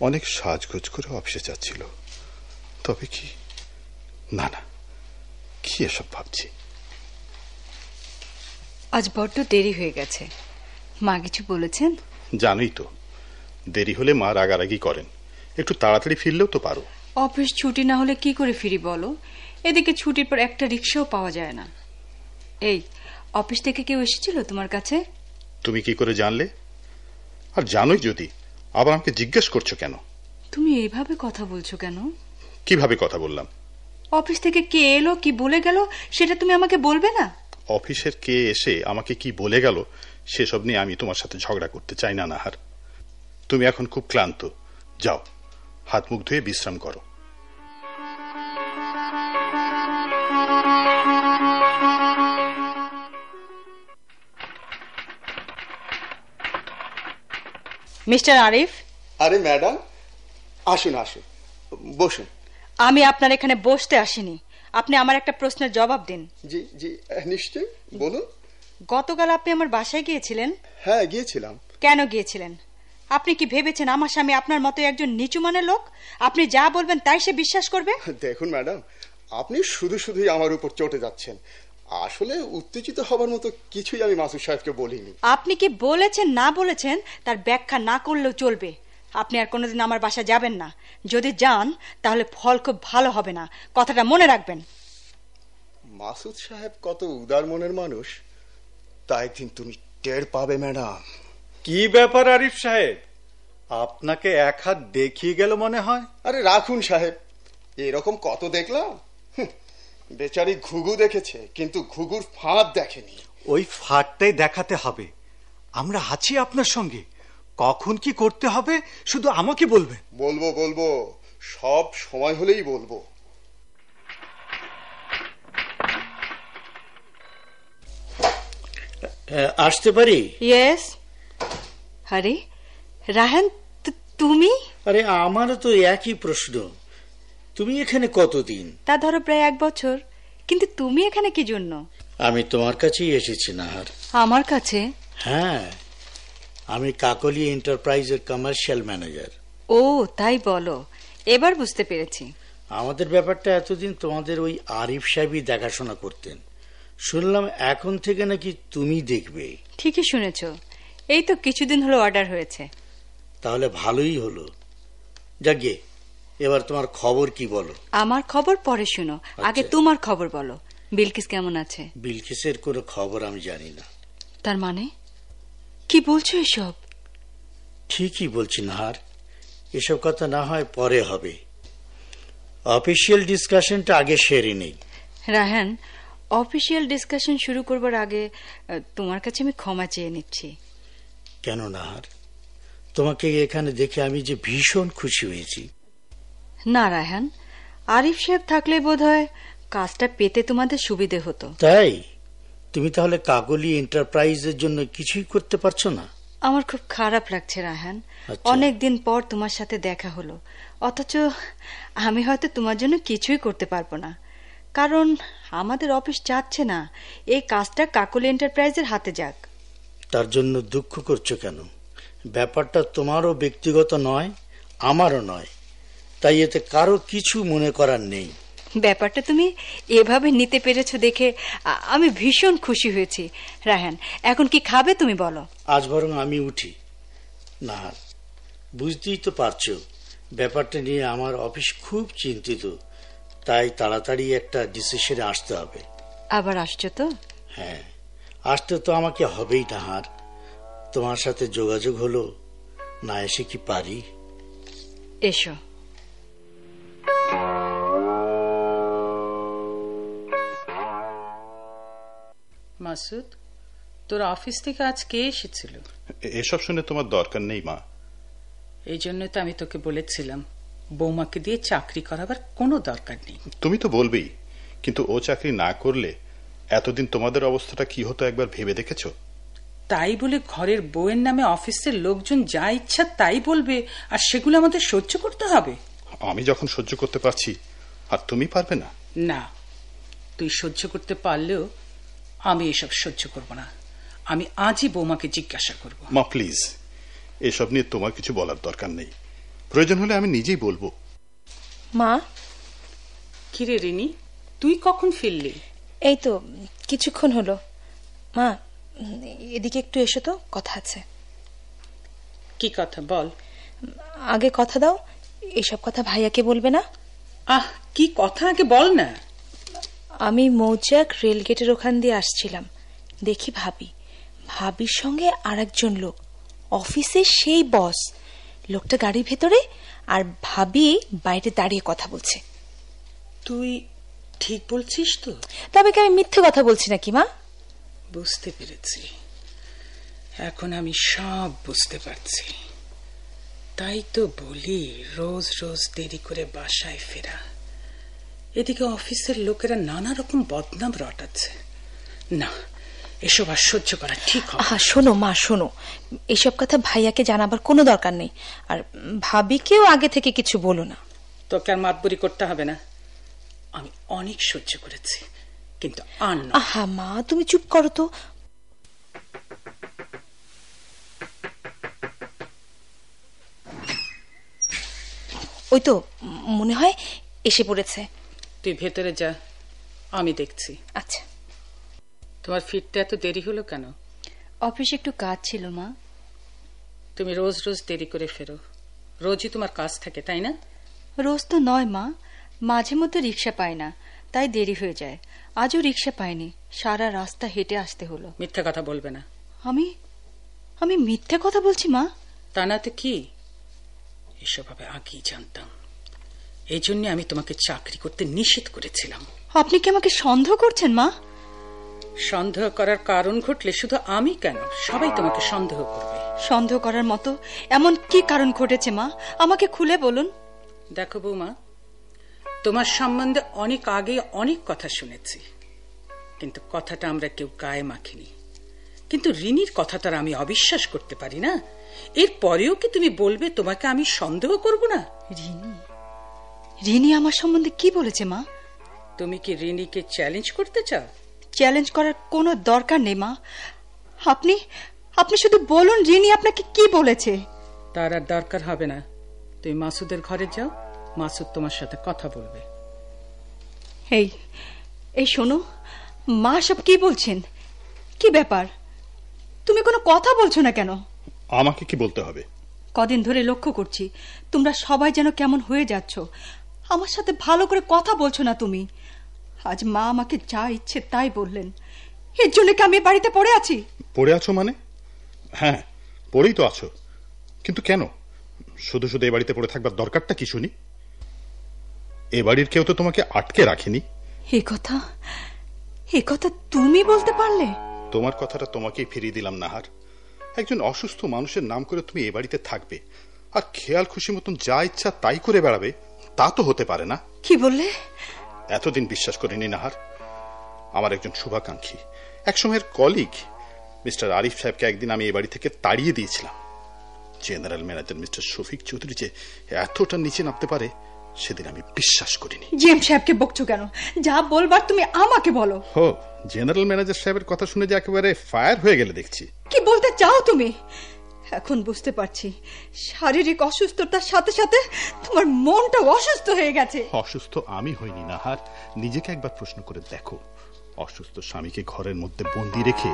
অনেক সাজগোজ করে অফিসে যাচ্ছিল। তবে কি, না না, কি এসব ভাবছি। আজ বড্ড দেরি হয়ে গেছে। মা কিছু বলেছেন? জানোই তো, দেরি হলে মা রাগারাগি করেন। একটু তাড়াতাড়ি ফিরলেও তো পারো। অফিস ছুটি না হলে কি করে ফিরি বলো? এদিকে ছুটির পর একটা রিক্সাও পাওয়া যায় না। এই, অফিস থেকে কেউ এসেছিল তোমার কাছে? তুমি কি করে জানলে? আর জানোই যদি, আবার আমাকে জিজ্ঞেস করছো কেন? তুমি এইভাবে কথা বলছো কেন? কিভাবে কথা বললাম? অফিস থেকে কে এলো, কি বলে গেল, সেটা তুমি আমাকে বলবে না? অফিসের কে এসে আমাকে কি বলে গেল সেসব নিয়ে আমি তোমার সাথে ঝগড়া করতে চাই না নাহার। তুমি এখন খুব ক্লান্ত, যাও হাত মুখ ধুয়ে বিশ্রাম করো। মিস্টার আরিফ। আরে ম্যাডাম, আসুন আসুন, বসুন। আমি আপনার এখানে বসতে আসিনি, আপনি আমার একটা প্রশ্নের জবাব দিন। জি জি, নিশ্চয়, বলুন। গতকাল আপনি আমার বাসায় গিয়েছিলেন? হ্যাঁ, গিয়েছিলাম। কেন গিয়েছিলেন? আপনি কি ভেবেছেন আমার স্বামী আপনার মতো একজন নিচু মানের লোক? আপনি যা বলবেন তাই সে বিশ্বাস করবে? দেখুন ম্যাডাম, আপনি শুধু শুধুই আমার উপর চটে যাচ্ছেন। আসলে উত্তেজিত হবার মতো কিছুই আমি মাসুদ সাহেবকে বলিনি। আপনি কি বলেছেন না বলেছেন তার ব্যাখ্যা না করলেও চলবে। আপনি আর কোনোদিন আমার বাসা যাবেন না। যদি যান তাহলে ফল খুব ভালো হবে না, কথাটা মনে রাখবেন। মাসুদ সাহেব কত উদার মনের মানুষ, তা একদিন তুমি টের পাবে ম্যাডাম। কি ব্যাপার আরিফ সাহেব, আপনাকে এক হাত দেখিয়ে গেল মনে হয়? আরে রাখুন সাহেব, এরকম কত দেখলাম। বেচারি ঘুঘু দেখেছে, কিন্তু ঘুঘুর ফাঁদ দেখেনি। ওই ফাঁদটাই দেখাতে হবে। আমরা আছি আপনার সঙ্গে, কখন কি করতে হবে শুধু আমাকে বলবেন। বলবো বলবো, সব সময় হলেই বলবো। আসতে পারি? ইয়েস। আরে রাহান, তুমি? আরে আমারও তো একই প্রশ্ন। তুমি এখানে কতদিন? তা ধরো প্রায় 1 বছর। কিন্তু তুমি এখানে কি জন্য? আমি তোমার কাছেই এসেছি নাহার। আমার কাছে? হ্যাঁ, আমি কাকলি এন্টারপ্রাইজের কমার্শিয়াল ম্যানেজার। ও তাই বলো, এবার বুঝতে পেরেছি। আমাদের ব্যাপারটা এতদিন তোমাদের ওই আরিফ সাহেবই দেখাশোনা করতেন। শুনলাম এখন থেকে নাকি তুমি দেখবে। ঠিকই শুনেছ, এই তো কিছুদিন হলো অর্ডার হয়েছে। তাহলে ভালোই হলো। যাকে এবার তোমার খবর কি বলো? আমার খবর পরে শুনো, আগে তোমার খবর বলো। বিলকিস কেমন আছে? বিলকিসের কোনো খবর আমি জানি না। তার মানে কি বলছো এসব? ঠিকই বলছি নাহার, এসব কথা না হয় পরে হবে। অফিসিয়াল ডিসকাশনটা আগে সেরে নেই। রাহান, অফিসিয়াল ডিসকাশন শুরু করবার আগে তোমার কাছে আমি ক্ষমা চেয়ে নিচ্ছি। কেন নাহার, তোমাকে এখানে দেখে আমি যে ভীষণ খুশি হয়েছি। না রাহান, আরিফ সাহেব থাকলে বোধহয় কাজটা পেতে তোমাদের সুবিধে হতো। তাই তুমি তাহলে কাকলি এন্টারপ্রাইজের জন্য কিছুই করতে পারছো না? আমার খুব খারাপ লাগছে রাহান, অনেকদিন পর তোমার সাথে দেখা হলো, অথচ আমি হয়তো তোমার জন্য কিছুই করতে পারবো না। কারণ আমাদের অফিস চাচ্ছে না এই কাজটা কাকলি এন্টারপ্রাইজের হাতে যাক। তার জন্য দুঃখ করছো কেন? ব্যাপারটা তোমারও ব্যক্তিগত নয়, আমারও নয়, তাই এতে কারো কিছু মনে করার নেই। ব্যাপারটা তুমি এভাবে নিতে পেরেছো দেখে আমি ভীষণ খুশি হয়েছি। রাহান, এখন কি খাবে তুমি বলো? আজ বরং আমি উঠি, না, বুঝতেই তো পারছো ব্যাপারটা নিয়ে আমার অফিস খুব চিন্তিত, তাই তাড়াতাড়ি একটা ডিসিশনে আসতে হবে। আবার আসছো তো? হ্যাঁ, আসতে তো আমাকে হবেই নাহার। তোমার সাথে যোগাযোগ হলো, না এসে কি পারি? এসো। মাসুদ, তোর অফিস থেকে আজ কে এসেছিল? এসব শুনে তোমার দরকার নেই মা। এই জন্য তো আমি তোকে বলেছিলাম বৌমাকে দিয়ে চাকরি করাবার কোনো দরকার নেই। তুমি তো বলবেই, কিন্তু ও চাকরি না করলে এতদিন তোমাদের অবস্থাটা কি হতো একবার ভেবে দেখেছো? তাই বলে ঘরের বউয়ের নামে অফিসের লোকজন যা ইচ্ছা তাই বলবে, আর সেগুলো আমাদের সহ্য করতে হবে? আমি যখন সহ্য করতে পারছি, আর তুমি পারবে না? না, তুই সহ্য করতে পারলেও আমি এসব সহ্য করব না। আমি আজই বৌমাকে জিজ্ঞাসা করব। মা প্লিজ, এসব নিয়ে তোমার কিছু বলার দরকার নেই। প্রয়োজন হলে আমি নিজেই বলবো। মা। কিরে রিনি, তুই কখন ফিরলি? এই তো কিছুক্ষণ হলো। মা, এদিকে একটু এসো তো, কথা আছে। কি কথা বল? আগে কথা দাও, এসব কথা ভাইয়াকে বলবে না। আহ, কি কথা আগে বল না। আমি মৌচাক রেলগেটের ওখান দিয়ে আসছিলাম, দেখি ভাবির সঙ্গে আর একজন লোক, অফিসের সেই বস। লোকটা গাড়ির ভেতরে, আর ভাবি বাইরে দাঁড়িয়ে কথা বলছে। তুই ঠিক বলছিস তো? তবে কি আমি মিথ্যে কথা বলছি নাকি মা? বুঝতে পেরেছি, এখন আমি সব বুঝতে পারছি। তাই তো বলি রোজ রোজ দেরি করে বাসায় ফেরা। এদিকে অফিসের লোকেরা নানা রকম বদনাম রটাচ্ছে। না, এসব আর সহ্য করা ঠিক হবে না। শোনো মা, শোনো, এসব কথা ভাইয়াকে জানাবার কোনো দরকার নেই, আর ভাবিকেও আগে থেকে কিছু বলো না। তোকে আর মাতবরি করতে হবে না, আমি অনেক সহ্য করেছি, কিন্তু আর না। আহা মা, তুমি চুপ করো তো। ওই তো মনে হয় এসে পড়েছে। তুই ভেতরে যা, আমি দেখছি। আচ্ছা। তোমার ফিরতে এত দেরি হলো কেন? অফিসে একটু কাজ ছিল মা। তুমি রোজ রোজ দেরি করে ফেরো, রোজই তোমার কাজ থাকে তাই না? রোজ তো নয় মা, মাঝে মধ্যে রিক্সা পাই না, তাই দেরি হয়ে যায়। আজও রিক্সা পাইনি, সারা রাস্তা হেঁটে আসতে হলো। মিথ্যা কথা বলবে না। আমি মিথ্যে কথা বলছি মা? তা না তো কি, এসব ভাবে আগেই জানতাম। এই জন্য আমি তোমাকে চাকরি করতে নিষেধ করেছিলাম। আপনি কি আমাকে সন্দেহ করছেন মা? সন্দেহ করার কারণ ঘটলে শুধু আমি কেন, সবাই তোমাকে সন্দেহ করবে। সন্দেহ করার মতো এমন কি কারণ ঘটেছে মা, আমাকে খুলে বলুন। দেখো বৌমা, তোমার সম্বন্ধে অনেক আগে অনেক কথা শুনেছি, কিন্তু কথাটা আমরা কেউ গায়ে মাখিনি। কিন্তু রিনির কথাটা আমি অবিশ্বাস করতে পারি না। এর পরেও কি তুমি বলবে তোমাকে আমি সন্দেহ করব না? রিনি আমার সম্বন্ধে কি বলেছে মা? তুমি কি রিনিকে চ্যালেঞ্জ করতে চাও? চ্যালেঞ্জ করার কোনো দরকার নেই মা। আপনি শুধু বলুন রিনি আপনাকে কি বলেছে। তার আর দরকার হবে না। তুমি মাসুদের ঘরে যাও, মাসুদ তোমার সাথে কথা বলবে। এই শোনো মা, সব কি বলছেন? কি ব্যাপার, তুমি কোনো কথা বলছো না কেন? আমাকে কি বলতে হবে? কদিন ধরে লক্ষ্য করছি তোমরা সবাই যেন কেমন হয়ে যাচ্ছ। আমার সাথে ভালো করে কথা বলছো না তুমি। আজ মা আমাকে যা ইচ্ছে তাই বললেন, এর জন্য কি আমি বাড়িতে পড়ে আছি? পড়ে আছো মানে? হ্যাঁ, পড়েই তো আছো, কিন্তু কেন? শুধু শুধু এ বাড়িতে পড়ে থাকবার দরকারটা কি শুনি? এ বাড়ির কেউ তো তোমাকে আটকে রাখেনি। এ কথা তুমি বলতে পারলে? তোমার কথাটা তোমাকেই ফিরিয়ে দিলাম নাহার। একজন অসুস্থ মানুষের নাম করে তুমি এ বাড়িতে থাকবে আর খেয়াল খুশি মতন যা ইচ্ছা তাই করে বেড়াবে, তা তো হতে পারে না। কি বললে? এতদিন বিশ্বাস করিনি নাহার। আমার একজন শুভাকাঙ্ক্ষী, একসময়ের কলিগ মিস্টার আরিফ সাহেবকে একদিন আমি এই বাড়ি থেকে তাড়িয়ে দিয়েছিলাম। General manager mister Shafiq Chowdhury যে এতটা নিচে নামতে পারে সেদিন আমি বিশ্বাস করিনি। জিএম সাহেবকে বকছো কেন? যা বলবার তুমি আমাকে বলো। ও, জেনারেল ম্যানেজার সাহেবের কথা শুনে যে একেবারে ফায়ার হয়ে গেলে দেখছি। কি বলতে চাও তুমি? এখন বুঝতে পারছি শারীরিক অসুস্থতার সাথে সাথে তোমার মনটা অসুস্থ হয়ে গেছে। অসুস্থ আমি হইনি নাহার, নিজেকে একবার প্রশ্ন করে দেখো। অসুস্থ স্বামীকে ঘরের মধ্যে বন্দি রেখে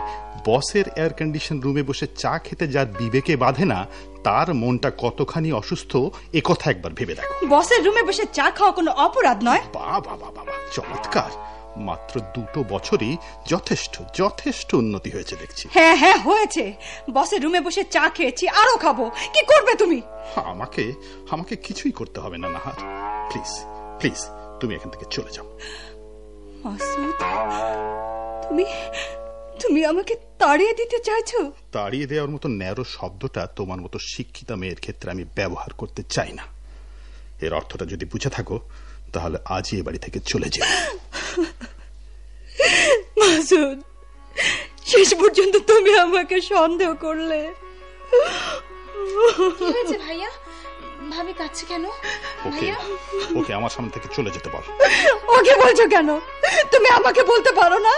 বসের এয়ার কন্ডিশন রুমে বসে চা খেতে যার বিবেকে বাঁধে না, তার মনটা কতখানি অসুস্থ এ কথা একবার ভেবে দেখো। বসের রুমে বসে চা খাওয়া কোনো অপরাধ নয়। বাবা বাবা, চমৎকার! মাত্র 2 বছরই যথেষ্ট যথেষ্ট উন্নতি হয়েছে দেখছি। হ্যাঁ হ্যাঁ হয়েছে। বসের রুমে বসে চা খেয়েছি, আরো খাবো। কি করবে তুমি? আমাকে কিছুই করতে হবে না নাহার, প্লিজ প্লিজ তুমি এখান থেকে চলে যাও। মাসুদ, তুমি আমাকে তাড়িয়ে দিতে চাইছো? তাড়িয়ে দেওয়ার মতো ন্যারো শব্দটা তোমার মতো শিক্ষিতা মেয়ের ক্ষেত্রে আমি ব্যবহার করতে চাই না। এর অর্থটা যদি বুঝে থাকো তাহলে আজই এ বাড়ি থেকে চলে যাও। মাসুদ, শেষ পর্যন্ত তুমি আমাকে সন্দেহ করলে। কি হয়েছে ভাইয়া? ভাবি কাছে কেন? ওকে আমার সামনে থেকে চলে যেতে বল। ওকে বলছো কেন? তুমি আমাকে বলতে পারো না?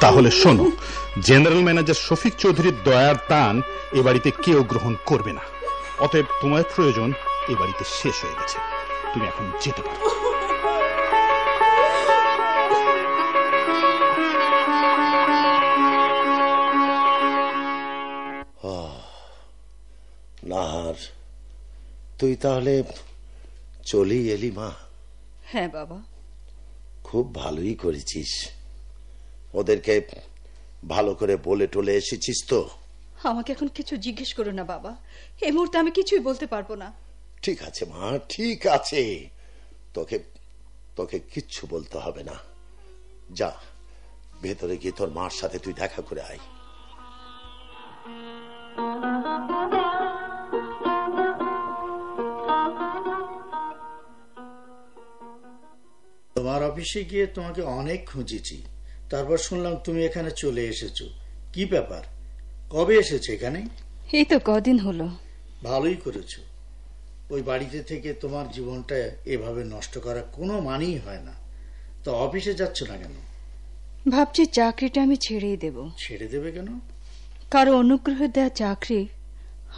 তাহলে শোনো, জেনারেল ম্যানেজার শফিক চৌধুরীর দয়ার টান এ বাড়িতে কেউ গ্রহণ করবে না। অতএব তোমার প্রয়োজন এ বাড়িতে শেষ হয়ে গেছে, তুমি এখন যেতে পারো। নাহার, তুই তাহলে চলেই এলি মা? হ্যাঁ বাবা। খুব ভালোই করেছিস। ওদেরকে ভালো করে বলে টলে এসেছিস তো? আমাকে এখন কিছু জিজ্ঞেস করো না বাবা, এই মুহূর্তে আমি কিছুই বলতে পারবো না। ঠিক আছে মা, ঠিক আছে, তোকে কিচ্ছু বলতে হবে না। যা, ভেতরে গিয়ে তোর মার সাথে তুই দেখা করে আয়। তোমার অফিসে গিয়ে তোমাকে অনেক খুঁজেছি, তারপর শুনলাম তুমি এখানে চলে এসেছো। কি ব্যাপার? কবে এসেছো এখানে? এই তো কদিন হলো। ভালোই করেছো। ওই বাড়িতে থেকে তোমার জীবনটা এভাবে নষ্ট করা কোনো মানেই হয় না। তো অফিসে যাচ্ছ না কেন? ভাবছি চাকরিটা আমি ছেড়েই দেব। ছেড়ে দেবে কেন? কারো অনুগ্রহ দেয়া চাকরি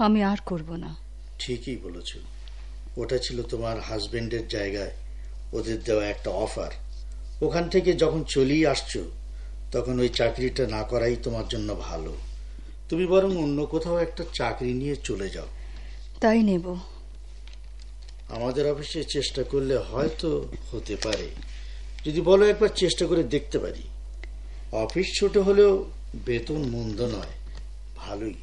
আমি আর করব না। ঠিকই বলেছ, ওটা ছিল তোমার হাজবেন্ডের জায়গায় ওদের দেওয়া একটা অফার। ওখান থেকে যখন চলেই আসছো তখন ওই চাকরিটা না করাই তোমার জন্য ভালো। তুমি বরং অন্য কোথাও একটা চাকরি নিয়ে চলে যাও। তাই নেব। আমাদের অফিসে চেষ্টা করলে হয়তো হতে পারে। যদি বলো একবার চেষ্টা করে দেখতে পারি। অফিস ছোট হলেও বেতন মন্দ নয়, ভালোই।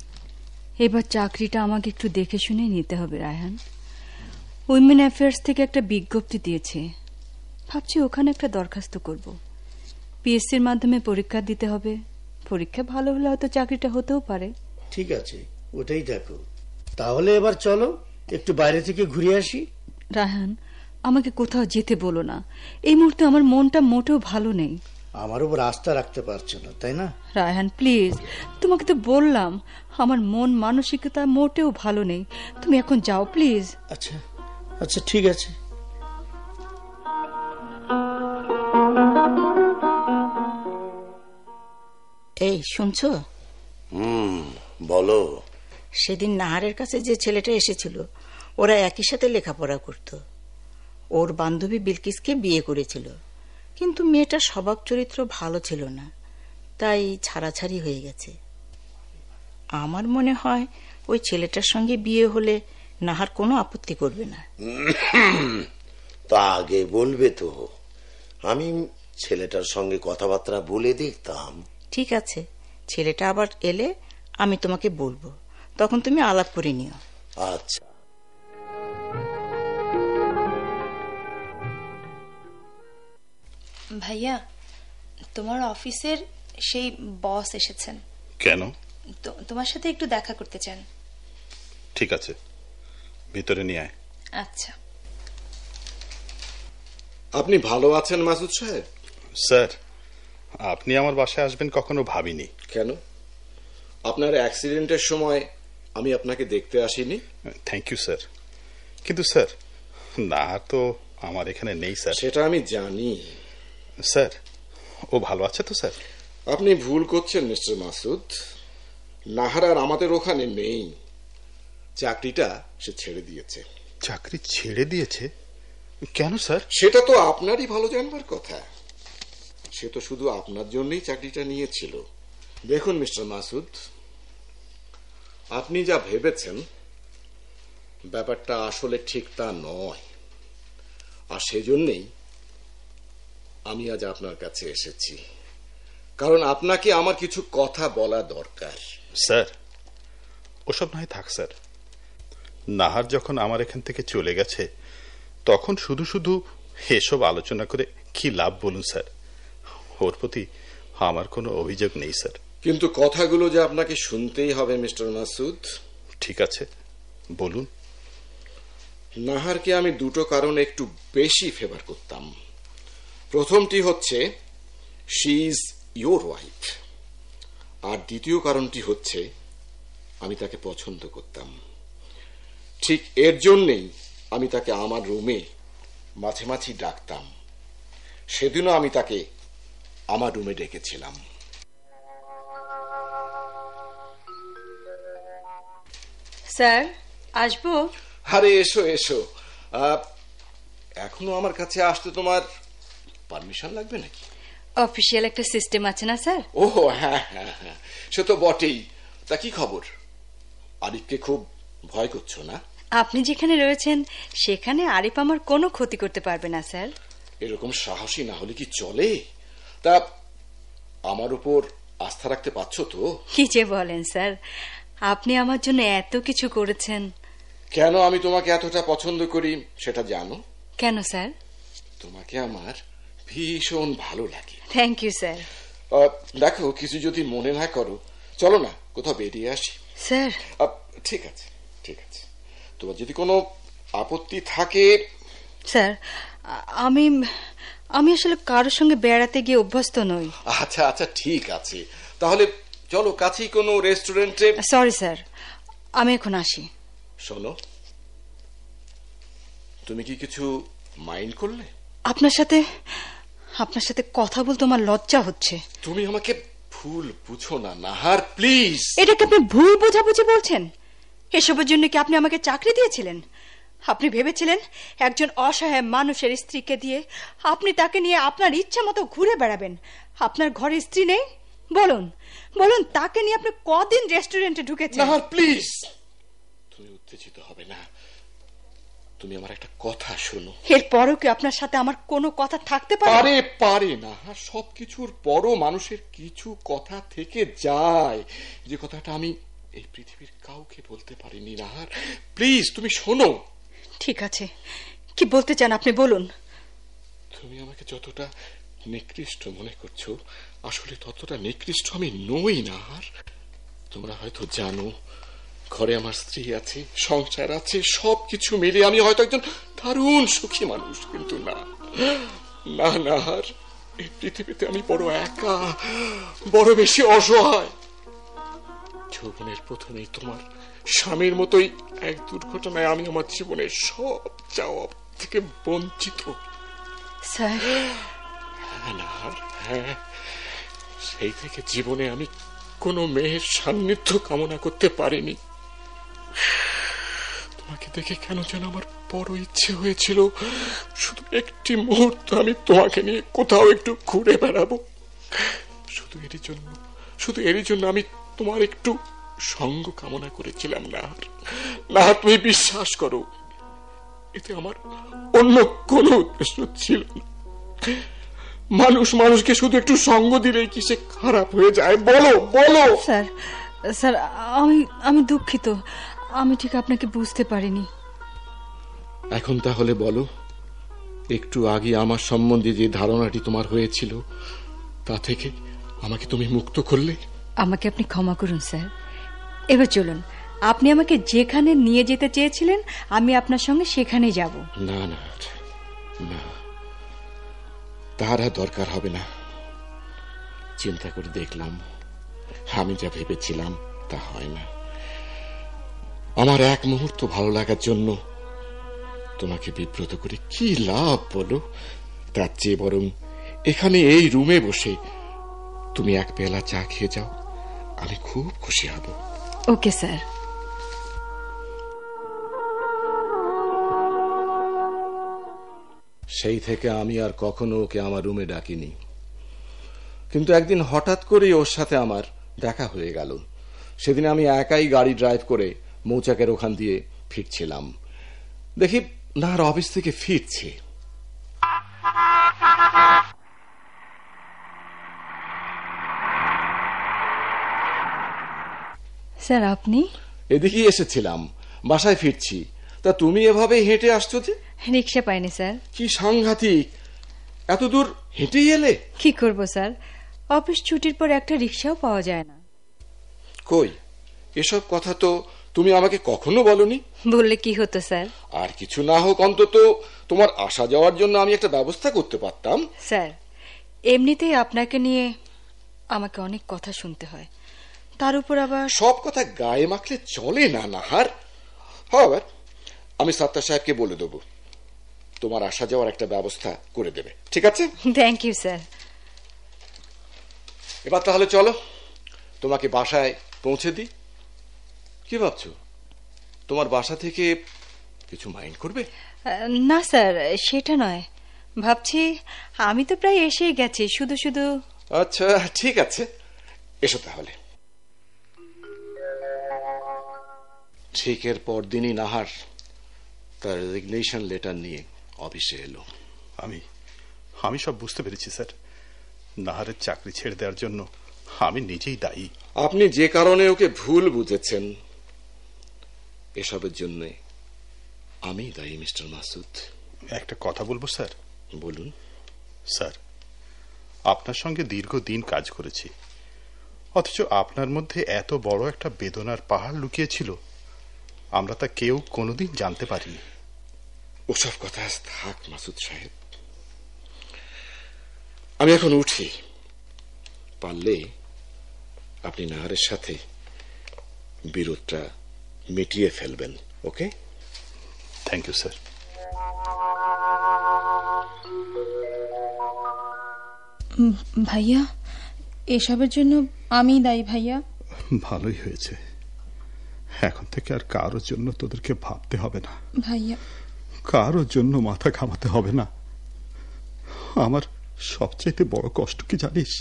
এবার চাকরিটা আমাকে একটু দেখে শুনে নিতে হবে রায়হান। উইমেন অ্যাফেয়ার্স থেকে একটা বিজ্ঞপ্তি দিয়েছে, ভাবছি ওখানে একটা দরখাস্ত করব। পিএসসির মাধ্যমে পরীক্ষা দিতে হবে, পরীক্ষা ভালো হলে হয়তো চাকরিটা হতেও পারে। ঠিক আছে, ওটাই দেখো। তাহলে এবার চলো একটু বাইরে থেকে ঘুরে আসি। রায়হান, আমাকে কোথাও যেতে বলো না। এই মুহূর্তে আমার মনটা মোটেও ভালো নেই। আমার উপর আস্থা রাখতে পারছো না, তাই না? রায়হান প্লিজ, তোমাকে তো বললাম আমার মন মানসিকতা মোটেও ভালো নেই। তুমি এখন যাও প্লিজ। আচ্ছা আচ্ছা, ঠিক আছে। এই শুনছো? বলো। সেদিন নাহারের কাছে যে ছেলেটা এসেছিল, ওরা একই সাথে লেখাপড়া করত। ওর বান্ধবী বিলকিসকে বিয়ে করেছিল, কিন্তু মেয়েটার স্বভাব চরিত্র ভালো ছিল না, তাই ছাড়াছাড়ি হয়ে গেছে। আমার মনে হয় ওই ছেলেটার সঙ্গে বিয়ে হলে নাহার কোনো আপত্তি করবে না। তা আগে বলবে তো, আমি ছেলেটার সঙ্গে কথাবার্তা বলে দেখতাম। ঠিক আছে, ছেলেটা আবার এলে আমি তোমাকে বলবো, তখন তুমি আলাপ করে নিও। আচ্ছা। ভাইয়া, তোমার অফিসের সেই বস এসেছেন। কেন? তোমার সাথে একটু দেখা করতে চান। ঠিক আছে, ভিতরে নিয়ে আয়। আচ্ছা। আপনি ভালো আছেন মাসুদ সাহেব? স্যার, আপনি আমার বাসায় আসবেন কখনো ভাবিনি। কেন? আপনার অ্যাক্সিডেন্টের সময় আমি আপনাকে দেখতে আসিনি? থ্যাংক ইউ স্যার, কিন্তু স্যার না তো আমার এখানে নেই স্যার। সেটা আমি জানি স্যার। ও ভালো আছে তো স্যার? আপনি ভুল করছেন মিস্টার মাসুদ, নাহার আর আমাদের ওখানে নেই। চাকরিটা সে ছেড়ে দিয়েছে। চাকরি ছেড়ে দিয়েছে? কেন স্যার? সেটা তো আপনারই ভালো জানবার কথা। সে তো শুধু আপনার জন্যই চাকরিটা নিয়েছিল। দেখুন মিস্টার মাসুদ, আপনি যা ভেবেছেন ব্যাপারটা আসলে ঠিক তা নয়, আর সেজন্যই আমি আজ আপনার কাছে এসেছি, কারণ আপনাকে আমার কিছু কথা বলা দরকার। স্যার, ওসব নয় থাক স্যার। নাহার যখন আমার এখান থেকে চলে গেছে তখন শুধু শুধু এসব আলোচনা করে কি লাভ বলুন স্যার? ওর প্রতি আমার কোনো অভিযোগ নেই স্যার। কিন্তু কথাগুলো যে আপনাকে শুনতেই হবে মিস্টার মাসুদ। ঠিক আছে, বলুন। নাহারকে আমি দুটো কারণে একটু বেশি ফেভার করতাম। প্রথমটি হচ্ছে শি ইজ ইয়োর ওয়াইফ, আর দ্বিতীয় কারণটি হচ্ছে আমি তাকে পছন্দ করতাম। ঠিক এর জন্যেই আমি তাকে আমার রুমে মাঝে মাঝে ডাকতাম। সেদিনও আমি তাকে আমার রুমে ডেকেছিলাম। স্যার, আসবো? আরে এসো এসো। এখনো আমার কাছে আসতে তোমার পারমিশন লাগবে নাকি? অফিসিয়াল একটা সিস্টেম আছে না স্যার? ও হ্যাঁ হ্যাঁ হ্যাঁ, সে তো বটেই। তা কি খবর? আরিফকে খুব ভয় করছো না? আপনি যেখানে রয়েছেন সেখানে আরিফ আমার কোনো ক্ষতি করতে পারবে না স্যার। এরকম সাহসী না হলে কি চলে? তা আমার উপর আস্থা রাখতে পারছো তো? কি যে বলেন স্যার, আপনি আমার জন্য এত কিছু করেছেন। কেন আমি তোমাকে এতটা পছন্দ করি সেটা জানো? কেন স্যার? তোমাকে আমার ভীষণ ভালো লাগে। Thank you sir. দেখো, কিছু যদি মনে না করো, চলো না কোথাও বেরিয়ে আসি। স্যার, ঠিক আছে ঠিক আছে, তোমার যদি কোনো আপত্তি থাকে। স্যার, আমি আমি আসলে কারোর সঙ্গে বেড়াতে গিয়ে অভ্যস্ত নই। আচ্ছা আচ্ছা, ঠিক আছে, তাহলে চলো কাছেই কোনো রেস্টুরেন্টে। সরি স্যার, আমি এখন আসি। শোনো, তুমি কি কিছু মাইন্ড করলে? আপনার সাথে কথা বলতে আমার লজ্জা হচ্ছে। তুমি আমাকে ভুল বুঝো না নাহার, প্লিজ। এটাকে আপনি ভুল বোঝাবুঝি বলছেন? এসবের জন্য কি আপনি আমাকে চাকরি দিয়েছিলেন? আপনি ভেবেছিলেন একজন অসহায় মানুষের স্ত্রীকে দিয়ে আপনি তাকে নিয়ে আপনার ইচ্ছা মতো ঘুরে বেড়াবেন? আপনার ঘরে স্ত্রী নেই? বলুন বলুন, তাকে নিয়ে আপনি কদিন রেস্টুরেন্টে ঢুকেছেন? নাহার প্লিজ, তুমি উত্তেজিত হবে না। তুমি আমার একটা কথা শোনো। এরপরও কি আপনার সাথে আমার কোনো কথা থাকতে পারে? পারে না। সবকিছুর পরও মানুষের কিছু কথা থেকে যায়, যে কথাটা আমি এই পৃথিবীর কাউকে বলতে পারিনি। নাহার প্লিজ, তুমি শোনো। ঠিক আছে, কি বলতে চান আপনি বলুন। তুমি আমাকে যতটা নিকৃষ্ট মনে করছো, আসলে ততটা নিকৃষ্ট আমি নই নাহার। তোমরা হয়তো জানো, ঘরে আমার স্ত্রী আছে, সংসার আছে, সবকিছু মিলে আমি হয়তো একজন দারুণ সুখী মানুষ। কিন্তু না না নাহার, এই পৃথিবীতে আমি বড় একা, বড় বেশি অসহায়। যৌবনের প্রথমেই তোমার স্বামীর মতোই এক দুর্ঘটনায় আমি আমার জীবনের সব চাওয়া থেকে বঞ্চিত। স্যার, নাহার, হ্যাঁ, সেই থেকে জীবনে আমি কোনো মেয়ের সান্নিধ্য কামনা করতে পারিনি। তোমাকে দেখে কেন যেন আমার বড় ইচ্ছে হয়েছিল শুধু একটি মুহূর্ত আমি তোমাকে নিয়ে কোথাও একটু ঘুরে বেড়াবো। শুধু এরই জন্য আমি তোমার একটু সঙ্গ কামনা করেছিলাম। নাহার, তুমি বিশ্বাস করো, এতে আমার অন্য কোনো উদ্দেশ্য ছিল না। মানুষকে শুধু একটু সঙ্গ দিলেই কি সে খারাপ হয়ে যায়? বলো বলো। স্যার স্যার, আমি দুঃখিত, আমি ঠিক আপনাকে বুঝতে পারিনি। এখন তাহলে বলো, একটু আগে আমার সম্বন্ধে যে ধারণাটি তোমার হয়েছিল তা থেকে আমাকে তুমি মুক্ত করলে। আমাকে আপনি ক্ষমা করুন স্যার। এবার চলুন, আপনি আমাকে যেখানে নিয়ে যেতে চেয়েছিলেন আমি আপনার সঙ্গে সেখানেই যাব। না না না, তার আর দরকার হবে না। চিন্তা করে দেখলাম, আমি যা ভেবেছিলাম তা হয় না। আমার এক মুহূর্ত ভালো লাগার জন্য তোমাকে বিব্রত করে কি লাভ বলো? তার চেয়ে বরং এখানে এই রুমে বসে তুমি এক পেলা চা খেয়ে যাও, আমি খুব খুশি হব। Okay sir. সেই থেকে আমি আর কখনো ওকে আমার রুমে ডাকিনি, কিন্তু একদিন হঠাৎ করে ওর সাথে আমার দেখা হয়ে গেল। সেদিন আমি একাই গাড়ি ড্রাইভ করে মৌচাকের ওখান দিয়ে ফিরছিলাম, দেখি নাহার অফিস থেকে ফিরছে। স্যার আপনি? এদিকেই এসেছিলাম, বাসায় ফিরছি। তা তুমি এভাবে হেঁটে আসছো যে? রিক্সা পাইনি স্যার। কি সাংঘাতিক, এত দূর হেঁটেই এলে? কি করব স্যার, অফিস ছুটির পর একটা রিক্সাও পাওয়া যায় না। কই, এসব কথা তো তুমি আমাকে কখনো বলনি। বললে কি হতো স্যার? আর কিছু না হোক অন্তত তোমার আসা যাওয়ার জন্য আমি একটা ব্যবস্থা করতে পারতাম। স্যার, এমনিতেই আপনাকে নিয়ে আমাকে অনেক কথা শুনতে হয়, তার উপর আবার সব কথা গায়ে মাখলে চলে না নাহার। হ্যাঁ, আমি সাত্তার সাহেবকে বলে দেবো তোমার আসা যাওয়ার একটা ব্যবস্থা করে দেবে, ঠিক আছে? Thank you sir. এবার তাহলে চলো, তোমাকে বাসায় পৌঁছে দিই। কি ভাবছো, তোমার বাসা থেকে কিছু মাইন্ড করবে? না স্যার, সেটা নয়, ভাবছি আমি তো প্রায় এসেই গেছি, শুধু শুধু। আচ্ছা ঠিক আছে, এসো তাহলে। ঠিক এর পরদিনই নাহার তার রেজিগনেশন লেটার নিয়ে অফিসে এলো। আমি সব বুঝতে পেরেছি স্যার। নাহারের চাকরি ছেড়ে দেওয়ার জন্য আমি নিজেই দায়ী। আপনি যে কারণে ওকে ভুল বুঝেছেন, এসবের জন্য আমি দায়ী মিস্টার মাসুদ। একটা কথা বলবো স্যার? বলুন। স্যার, আপনার সঙ্গে দীর্ঘদিন কাজ করেছি, অথচ আপনার মধ্যে এত বড় একটা বেদনার পাহাড় লুকিয়েছিল আমরা তা কেউ কোনোদিন জানতে পারিনি। ওসব কথা থাক মাসুদ সাহেব, আমি এখন উঠি। পারলে আপনি নাহারের সাথে বিরোধটা মিটিয়ে ফেলবেন, ওকে? Thank you sir. ভাইয়া, এসবের জন্য আমি দায়ী ভাইয়া। ভালোই হয়েছে, এখন থেকে আর কারোর জন্য তোদেরকে ভাবতে হবে না ভাইয়া, কারোর জন্য মাথা ঘামাতে হবে না। আমার সবচাইতে বড় কষ্ট কি জানিস?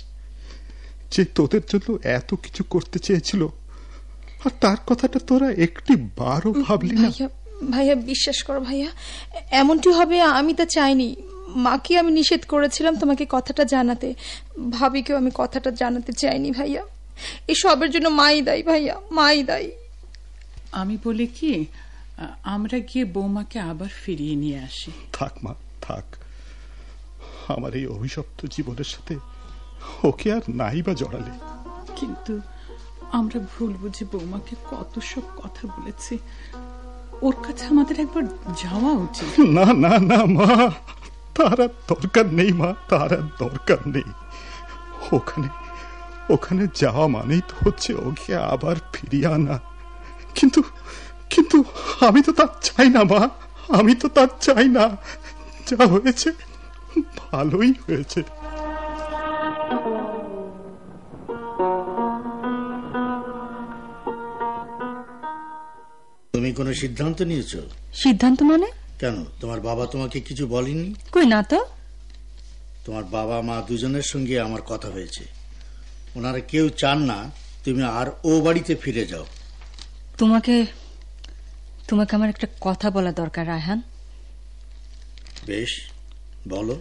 যে তোদের জন্য এত কিছু করতে চেয়েছিল, আর তার কথাটা তোরা একটি বারও ভাবলি না। ভাইয়া বিশ্বাস করো ভাইয়া, এমনটি হবে আমি তা চাইনি। মাকে আমি নিষেধ করেছিলাম তোমাকে কথাটা জানাতে, ভাবিকেও আমি কথাটা জানাতে চাইনি ভাইয়া। এই সবের জন্য মাই দায়ী ভাইয়া, মাই দায়ী। আমি বলি কি, আমরা গিয়ে বৌমাকে আবার ফিরিয়ে নিয়ে আসি। থাক মা, থাক। আমার এই অভিশপ্ত জীবনের সাথে ওকে আর নাই বা জড়ালে। কিন্তু আমরা ভুল বুঝে বৌমাকে কত সব কথা বলেছি, ওর কাছে আমাদের একবার যাওয়া উচিত। না না না মা, তার আর দরকার নেই মা, তার আর দরকার নেই। ওখানে যাওয়া মানেই তো হচ্ছে ওকে আবার ফিরিয়ে আনা। কিন্তু কিন্তু আমি তো তার চাই না মা, আমি তো তার চাই না। যা হয়েছে ভালোই হয়েছে। তুমি কোনো সিদ্ধান্ত নিয়েছো? সিদ্ধান্ত মানে? কেন, তোমার বাবা তোমাকে কিছু বলেনি? কই না তো। তোমার বাবা মা দুজনের সঙ্গে আমার কথা হয়েছে, ওনারা কেউ চান না তুমি আর ও বাড়িতে ফিরে যাও। তোমাকে আমার একটা কথা বলা দরকার রায়হান। বেশ, বলো।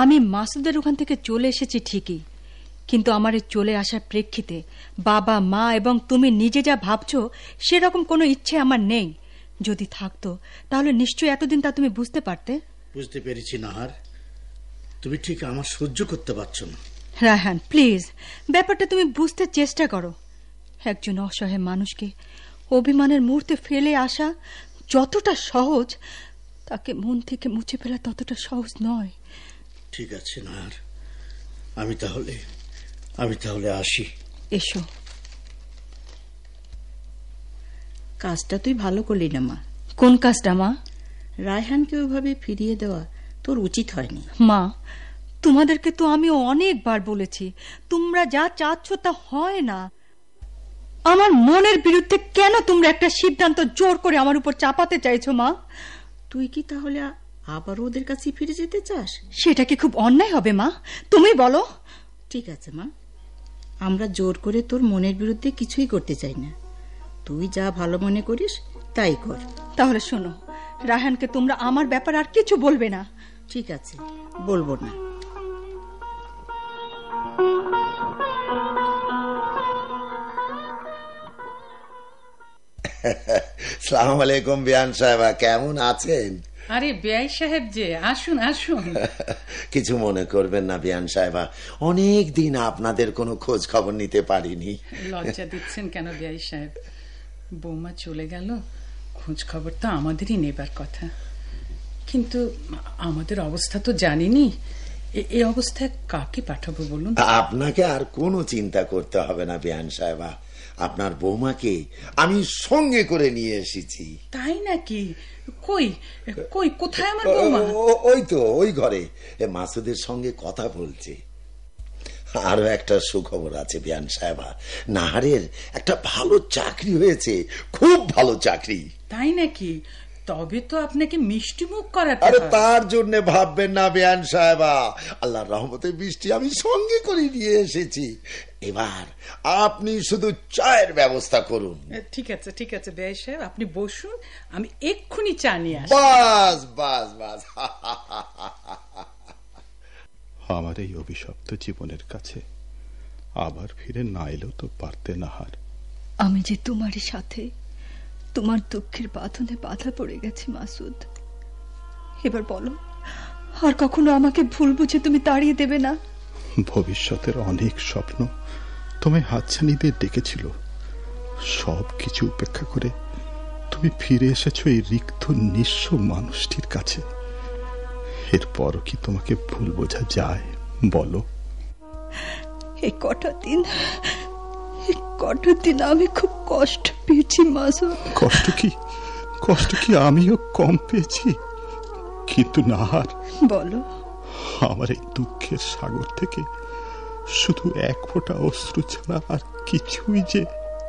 আমি মাসুদের ওখান থেকে চলে এসেছি ঠিকই, কিন্তু আমার এই চলে আসার প্রেক্ষিতে বাবা মা এবং তুমি নিজে যা ভাবছো সেরকম কোনো ইচ্ছে আমার নেই। যদি থাকতো তাহলে নিশ্চয়ই এতদিন তা তুমি বুঝতে পারতে। বুঝতে পেরেছি নাহার, তুমি ঠিক আমার সহ্য করতে পারছো না। রায়হান প্লিজ, ব্যাপারটা তুমি বুঝতে চেষ্টা করো। একজন অসহায় মানুষকে অভিমানের মুহূর্তে ফেলে আসা যতটা সহজ, তাকে মন থেকে মুছে ফেলা ততটা সহজ নয়। ঠিক আছে নাহার, আমি তাহলে আসি। এসো। কাজটা তুই ভালো করলি না মা। কোন কাজটা মা? রায়হানকে ওইভাবে ফিরিয়ে দেওয়া তোর উচিত হয়নি। মা, তোমাদেরকে তো আমি অনেকবার বলেছি, তোমরা যা চাচ্ছ তা হয় না। আমার মনের বিরুদ্ধে কেন তোমরা একটা সিদ্ধান্ত জোর করে আমার উপর চাপাতে চাইছো মা? তুই কি তাহলে আবার ওদের কাছে ফিরে যেতে চাস? সেটা কি খুব অন্যায় হবে মা? তুমি বলো। ঠিক আছে মা, আমরা জোর করে তোর মনের বিরুদ্ধে কিছুই করতে চাই না। তুই যা ভালো মনে করিস তাই কর। তাহলে শোনো, রায়হানকে তোমরা আমার ব্যাপার আর কিছু বলবে না। ঠিক আছে, বলবো না। সালাম আলাইকুম বিয়ান সাহেবা, কেমন আছেন? আরে বেয়াই সাহেব যে, আসুন আসুন। কিছু মনে করবেন না বিয়ান সাহেবা, অনেক দিন আপনাদের কোনো খোঁজ খবর নিতে পারিনি। লজ্জা দিচ্ছেন কেন বেয়াই সাহেব? বৌমা চলে গেল, খোঁজ খবর তো আমাদেরই নেবার কথা। কিন্তু আমাদের অবস্থা তো জানিনি। এই অবস্থায় কাকে পাঠাবো বলুন? আপনাকে আর কোনো চিন্তা করতে হবে না বিয়ান সাহেবা, আপনার বৌমাকে আমি সঙ্গে করে নিয়ে এসেছি। তাই নাকি? কই কই কোথায় আমার বৌমা? ওই তো ওই ঘরে মাসুদের সঙ্গে কথা বলছে। আরো একটা সুখবর আছে বিয়ান সাহেবা, নাহারের একটা ভালো চাকরি হয়েছে, খুব ভালো চাকরি। তাই নাকি? তবে তো আপনাকে মিষ্টি মুখ করাতে আরে হবে। তার জন্য ভাববেন না বিয়ান সাহেবা, আল্লাহর রহমতে মিষ্টি আমি সঙ্গে করে নিয়ে এসেছি। এবার আপনি শুধু চায়ের ব্যবস্থা করুন। ঠিক আছে ঠিক আছে বেয়াই সাহেব, আপনি বসুন, আমি এক্ষুনি চা নিয়ে আসি। বাস বাস বাস। আমার এই অভিশপ্ত জীবনের কাছে আবার ফিরে না এলেও তো পারতে নাহার। আমি যে তোমারই সাথে তোমার দুঃখের বাঁধনে বাধা পড়ে গেছি মাসুদ। এবার বলো, আর কখনো আমাকে ভুল বুঝে তুমি তাড়িয়ে দেবে না? ভবিষ্যতের অনেক স্বপ্ন তোমায় হাতছানি দিয়ে ডেকেছিল, সব কিছু উপেক্ষা করে তুমি ফিরে এসেছো এই রিক্ত নিঃস্ব মানুষটির কাছে। এরপরও কি তোমাকে ভুল বোঝা যায় বলো? এই কটা দিন আমি খুব কষ্ট পেয়েছি মাসুদ। কষ্ট কি আমিও কম পেয়েছি? কিন্তু নাহার, বলো। আমার এই দুঃখের সাগর থেকে শুধু এক ফোঁটা অশ্রু ছাড়া আর কিছুই যে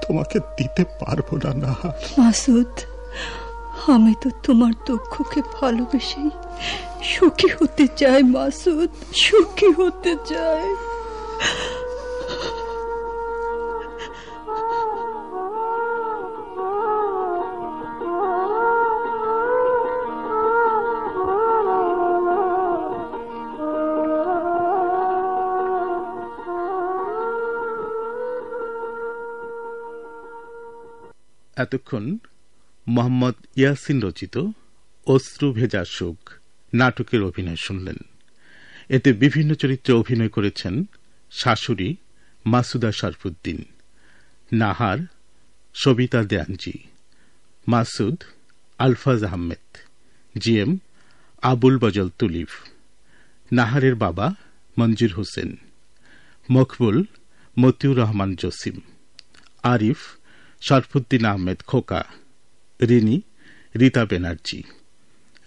তোমাকে দিতে পারবো না নাহার। মাসুদ, আমি তো তোমার দুঃখকে ভালোবেসেই সুখী হতে চাই মাসুদ, সুখী হতে চাই। এতক্ষণ মোহাম্মদ ইয়াসিন রচিত অশ্রু ভেজা সুখ নাটকের অভিনয় শুনলেন। এতে বিভিন্ন চরিত্রে অভিনয় করেছেন শাশুড়ি মাসুদা শরফুদ্দিন, নাহার সবিতা দেয়ানজি, মাসুদ আলফাজ আহমেদ, জিএম আবুল বজল তুলিফ, নাহারের বাবা মঞ্জুর হোসেন, মকবুল মতিউর রহমান জসিম, আরিফ শরফুদ্দিন আহমেদ খোকা, রিনি রীতা ব্যানার্জি,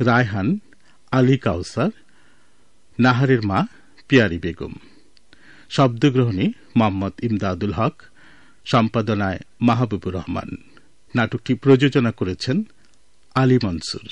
রায়হান আলী কাউসার, নাহারের মা পিয়ারি বেগম। শব্দগ্রহণে মোহাম্মদ ইমদাদুল হক, সম্পাদনায় মাহবুবুর রহমান। নাটকটি প্রযোজনা করেছেন আলী মনসুর।